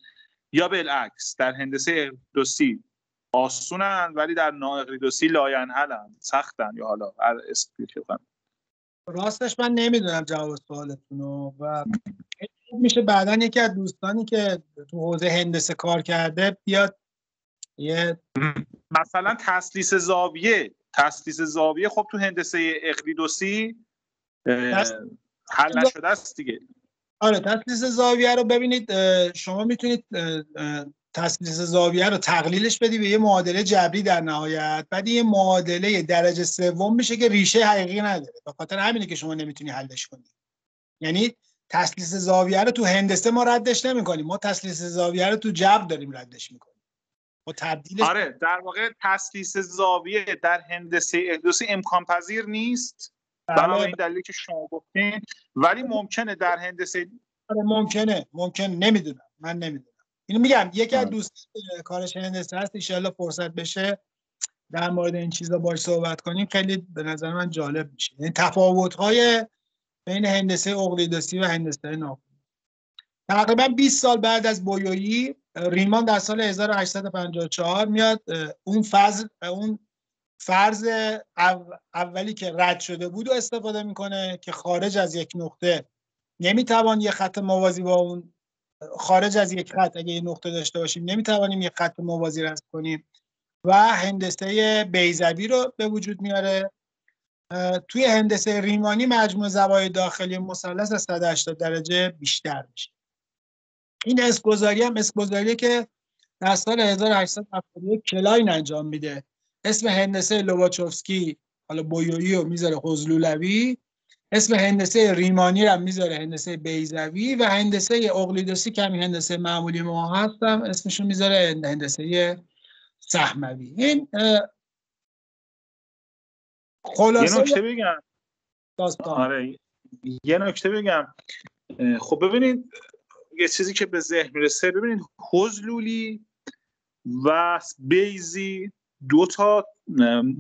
یا بالعکس در هندسه اقلیدوسی آسونن ولی در نااقلیدوسی لاینحلن، سختن، یا حالا هر اسمی که بگم؟ راستش من نمیدونم جواب سوالتون رو و میشه بعداً یکی از دوستانی که تو حوزه هندسه کار کرده بیاد یه مثلا تسلیس زاویه خب تو هندسه اقلیدوسی حل نشده است دیگه. آره، تسلیس زاویه رو ببینید، شما میتونید تسلیس زاویه رو تقلیلش بدی به یه معادله جبری در نهایت، بعد یه معادله درجه سوم میشه که ریشه حقیقی نداره، به خاطر همینه که شما نمیتونی حلش کنی. یعنی تسلیس زاویه رو تو هندسه ما ردش نمی‌کنیم، ما تسلیس زاویه رو تو جبر داریم ردش می‌کنیم. ما تبدیلش آره در واقع تسلیس زاویه در هندسه احداثی امکان پذیر نیست، بنا به این دلیلی که شما گفتین، ولی ممکنه در هندسه ممکنه نمیدونم، من نمیدونم. اینو میگم یکی از دوستان کارش هندسه هست، ان شاءالله فرصت بشه در مورد این چیزا باهاش صحبت کنیم، خیلی به نظر من جالب میشه. یعنی تفاوت‌های بین هندسه اقلیدوسی و هندسه ناقلی. تقریبا 20 سال بعد از بویایی، ریمان در سال 1854 میاد اون فرض اولی که رد شده بود و استفاده میکنه که خارج از یک نقطه نمیتوان یک خط موازی با اون، خارج از یک خط اگه یه نقطه داشته باشیم نمیتوانیم یک خط موازی رسم کنیم، و هندسه بیضوی رو به وجود میاره. توی هندسه ریمانی مجموع زوایای داخلی مثلث از 180 درجه بیشتر میشه. این اسمگذاری هم اسمگذاریه که در سال 1871 کلاین انجام میده. اسم هندسه لوباچوفسکی حالا بویایی رو میذاره حضلولوی، اسم هندسه ریمانی رو میذاره هندسه بیضوی، و هندسه اقلیدوسی که همین هندسه معمولی ما هستم اسمشو میذاره هندسه سهموی. این خلاصه یه نکته بگم. داستان. آره یه نکته بگم. خب ببینید یه چیزی که به ذهن میرسه، ببینید حضلولی و بیضی دو تا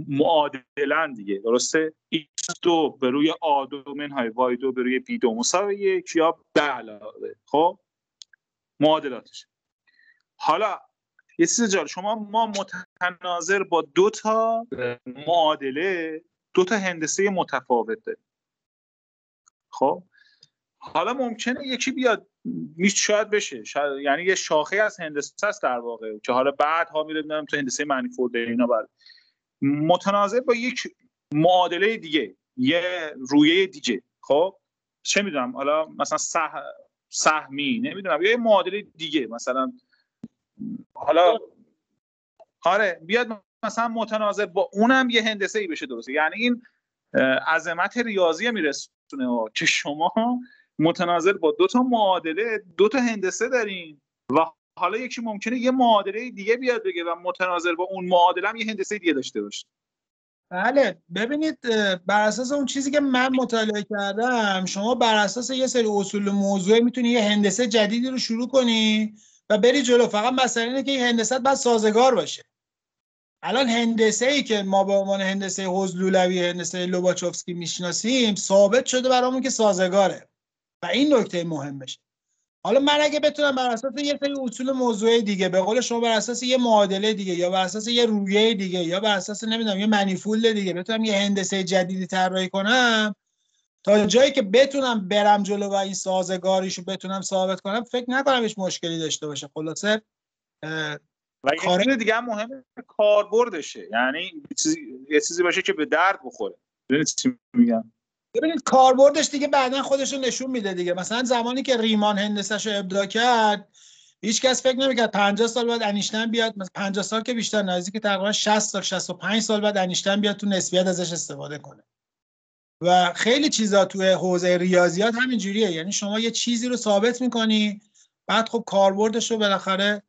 معادلن دیگه، درسته؟ x2 به روی a2 منهای y2 به روی b2 مساوی 1 یا به علاوه، خب معادلاتش. حالا یه چیز جالب، ما متناظر با دو تا معادله دو تا هندسه متفاوت داریم. خب حالا ممکنه یکی بیاد شاید بشه، یعنی یه شاخه از هندسه است در واقع که حالا بعد ها میره میرم تو هندسه مانیفولد اینا، بعد متناظر با یک معادله دیگه، یه رویه دیگه، خب چه میدونم حالا مثلا سهمی نمیدونم یه معادله دیگه مثلا، حالا آره بیاد مثلا متناظر با اونم یه هندسه ای بشه، درسته؟ یعنی این عظمت ریاضی میرسونه که شما متناظر با دو تا معادله دو تا هندسه دارین و حالا یکی ممکنه یه معادله دیگه بیاد بگه و متناظر با اون معادله هم یه هندسه دیگه داشته باشه. بله ببینید بر اساس اون چیزی که من مطالعه کردم، شما بر اساس یه سری اصول موضوعی میتونی یه هندسه جدیدی رو شروع کنی و بری جلو. فقط مسئله اینه که این هندسه باید سازگار باشه. الان هندسه‌ای که ما به عنوان هندسه حضلولوی، هندسه لوباچوفسکی میشناسیم، ثابت شده برامون که سازگاره و این نکته مهمشه. حالا من اگه بتونم بر اساس یه سری اصول موضوعی دیگه، به قول شما بر اساس یه معادله دیگه یا بر اساس یه رویه دیگه یا بر اساس نمیدونم یه منیفولد دیگه بتونم یه هندسه جدیدی طراحی کنم، تا جایی که بتونم برم جلو و این سازگاریشو بتونم ثابت کنم، فکر نکنم هیچ مشکلی داشته باشه. خلاصه و یه چیز دیگه هم مهمه کاربردشه، یعنی یه چیزی باشه که به درد بخوره. ببینید چی میگم. ببینید کاربردش دیگه بعداً خودش رو نشون میده دیگه. مثلا زمانی که ریمان هندسه‌شو ابداع کرد، هیچ کس فکر نمی‌کرد 50 سال بعد انیشتین بیاد، مثلا 50 سال که بیشتر، نزدیک تقریبا 60 سال 65 سال بعد انیشتین بیاد تو نسبیت ازش استفاده کنه. و خیلی چیزا توی حوزه ریاضیات همین جوریه، یعنی شما یه چیزی رو ثابت می‌کنی، بعد خب کاربردش رو بالاخره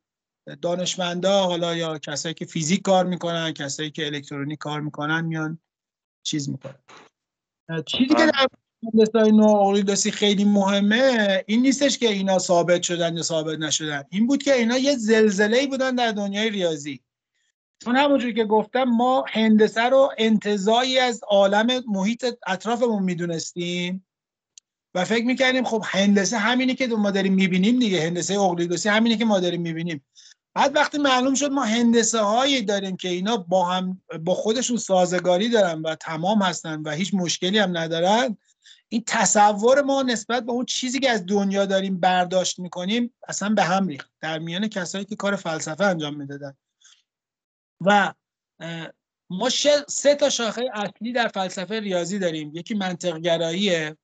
دانشمندا، حالا یا کسایی که فیزیک کار میکنن، کسایی که الکترونیک کار میکنن، میان چیز میکنن. چیزی که در هندسه نوآوری خیلی مهمه این نیستش که اینا ثابت شدن یا ثابت نشدن، این بود که اینا یه زلزله‌ای بودن در دنیای ریاضی. چون همونجوری که گفتم ما هندسه رو انتزاعی از عالم محیط اطرافمون میدونستیم و فکر میکردیم خب هندسه همینی که ما داریم میبینیم دیگه، هندسه اقلیدوسی همینی که ما داریم میبینیم. بعد وقتی معلوم شد ما هندسه هایی داریم که اینا با خودشون سازگاری دارن و تمام هستن و هیچ مشکلی هم ندارن، این تصور ما نسبت به اون چیزی که از دنیا داریم برداشت میکنیم اصلا به هم ریخت در میان کسایی که کار فلسفه انجام میدادن. و ما 3 تا شاخه اصلی در فلسفه ریاضی داریم. یکی منطق گراییه،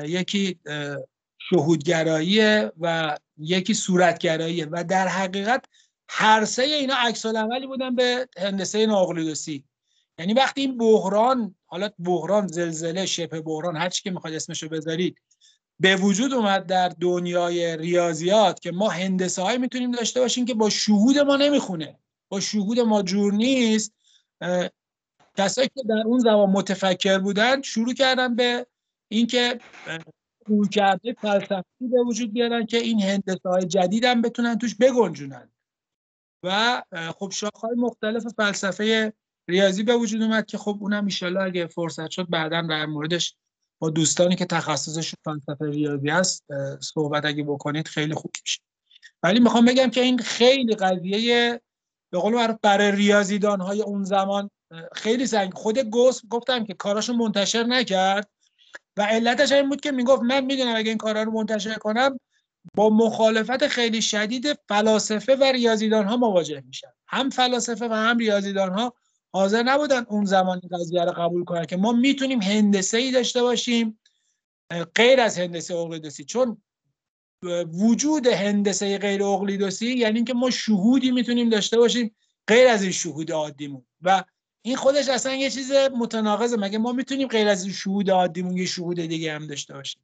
یکی شهودگراییه و یکی صورتگراییه. و در حقیقت هر سه اینا عکس العملی بودن به هندسه ناقلیدوسی. یعنی وقتی این بحران، حالت بحران، زلزله، شبه بحران، هر چی که میخواید اسمشو بذارید، به وجود اومد در دنیای ریاضیات که ما هندسه هایی میتونیم داشته باشیم که با شهود ما نمیخونه، با شهود ما جور نیست. کسایی که در اون زمان متفکر بودن شروع کردن به اینکه رویکرد فلسفی به وجود بیارن که این هندسه های جدید هم بتونن توش بگنجونن و خب شاخه‌های مختلف فلسفه ریاضی به وجود اومد که خب اونم ان شاءالله اگه فرصت شد بعداً در موردش با دوستانی که تخصصش فلسفه ریاضی هست صحبت اگه بکنید خیلی خوب میشه. ولی میخوام بگم که این خیلی قضیه به قول معروف برای ریاضیدان‌های اون زمان خیلی سنگ. خود گوس گفتم که کاراشو منتشر نکرد و علتش این بود که میگفت من میدونم اگه این کارا رو منتشر کنم با مخالفت خیلی شدید فلاسفه و ریاضیدان‌ها مواجه میشن. هم فلاسفه و هم ریاضیدان‌ها حاضر نبودن اون زمان این قضیه رو قبول کنن که ما میتونیم هندسه‌ای داشته باشیم غیر از هندسه اقلیدوسی، چون وجود هندسه غیر اقلیدوسی یعنی اینکه ما شهودی میتونیم داشته باشیم غیر از این شهود عادیمون و این خودش اصلا یه چیز متناقضه. مگه ما میتونیم غیر از این شهود عادیمون یه شهود دیگه هم داشته باشیم؟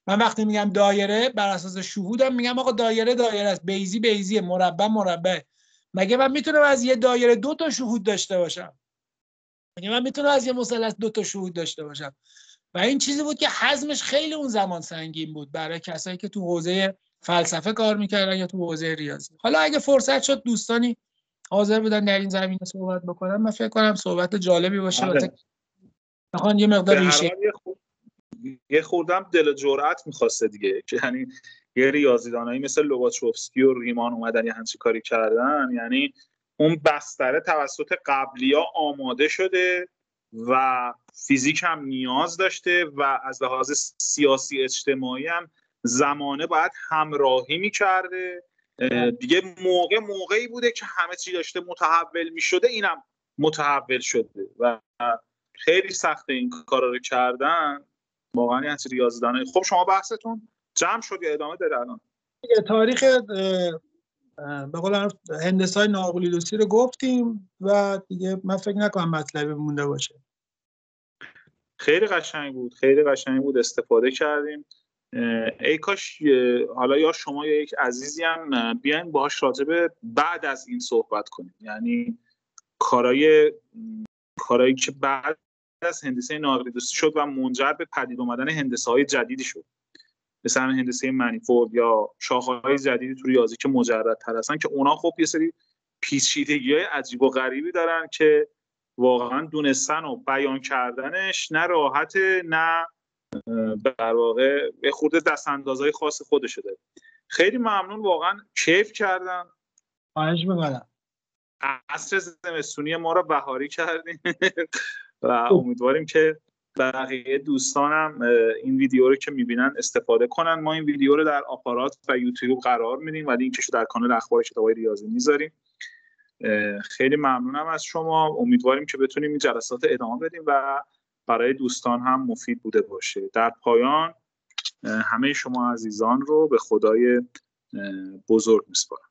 من وقتی میگم دایره بر اساس شهودم میگم آقا دایره دایره است، بیضی بیضیه، مربع مربع. مگه من میتونم از یه دایره 2 تا شهود داشته باشم؟ مگه من میتونم از یه مثلث 2 تا شهود داشته باشم؟ و این چیزی بود که حزمش خیلی اون زمان سنگین بود برای کسایی که تو حوزه فلسفه کار میکردن یا تو حوزه ریاضی. حالا اگه فرصت شد دوستانی حاضر بودن در این زمینه صحبت بکنن، من فکر کنم صحبت جالبی باشه. بخوان یه مقدار ریشه یه خوردم دل جرأت می‌خواسته دیگه، که یعنی یه ریاضیدانایی مثل لوباتشوفسکی و ریمان اومدن یه همچین کاری کردن، یعنی اون بستره توسط قبلی‌ها آماده شده و فیزیک هم نیاز داشته و از لحاظ سیاسی اجتماعی هم زمانه باید همراهی می‌کرده دیگه. موقعی بوده که همه چی داشته متحول می‌شده، اینم متحول شده و خیلی سخته این کارا رو کردن واقعا. یعنی ریاضیدانای خب شما بحثتون جمع شد یا ادامه داره؟ الان تاریخ به قول هندسه‌های نااقلیدوسی رو گفتیم و دیگه من فکر نکنم مطلبی مونده باشه. خیلی قشنگ بود استفاده کردیم. ای کاش حالا یا شما یا یک عزیزی هم بیاین باهاش راجبه بعد از این صحبت کنیم، یعنی کارایی که بعد از هندسه نااقلیدوسی شد و منجر به پدید اومدن هندسه‌های جدیدی شد، مثلا هندسه منیفولد یا شاخه‌های جدیدی تو ریاضی که مجردتر هستن، که اونا خب یه سری پیچیدگی‌های عجیب و غریبی دارن که واقعا دونستن و بیان کردنش نه راحته نه در واقع یه خورده دست‌اندازهای خاص خودشه داره. خیلی ممنون، واقعا کیف کردم. خواهش می‌کنم. عصر زمستونی ما رو بهاری کردیم و امیدواریم که بقیه دوستانم این ویدیو رو که میبینن استفاده کنن. ما این ویدیو رو در آپارات و یوتیوب قرار میدیم و لینکش رو در کانال اخبار کتاب‌های ریاضی میذاریم. خیلی ممنونم از شما. امیدواریم که بتونیم این جلسات ادامه بدیم و برای دوستان هم مفید بوده باشه. در پایان همه شما عزیزان رو به خدای بزرگ میسپارم.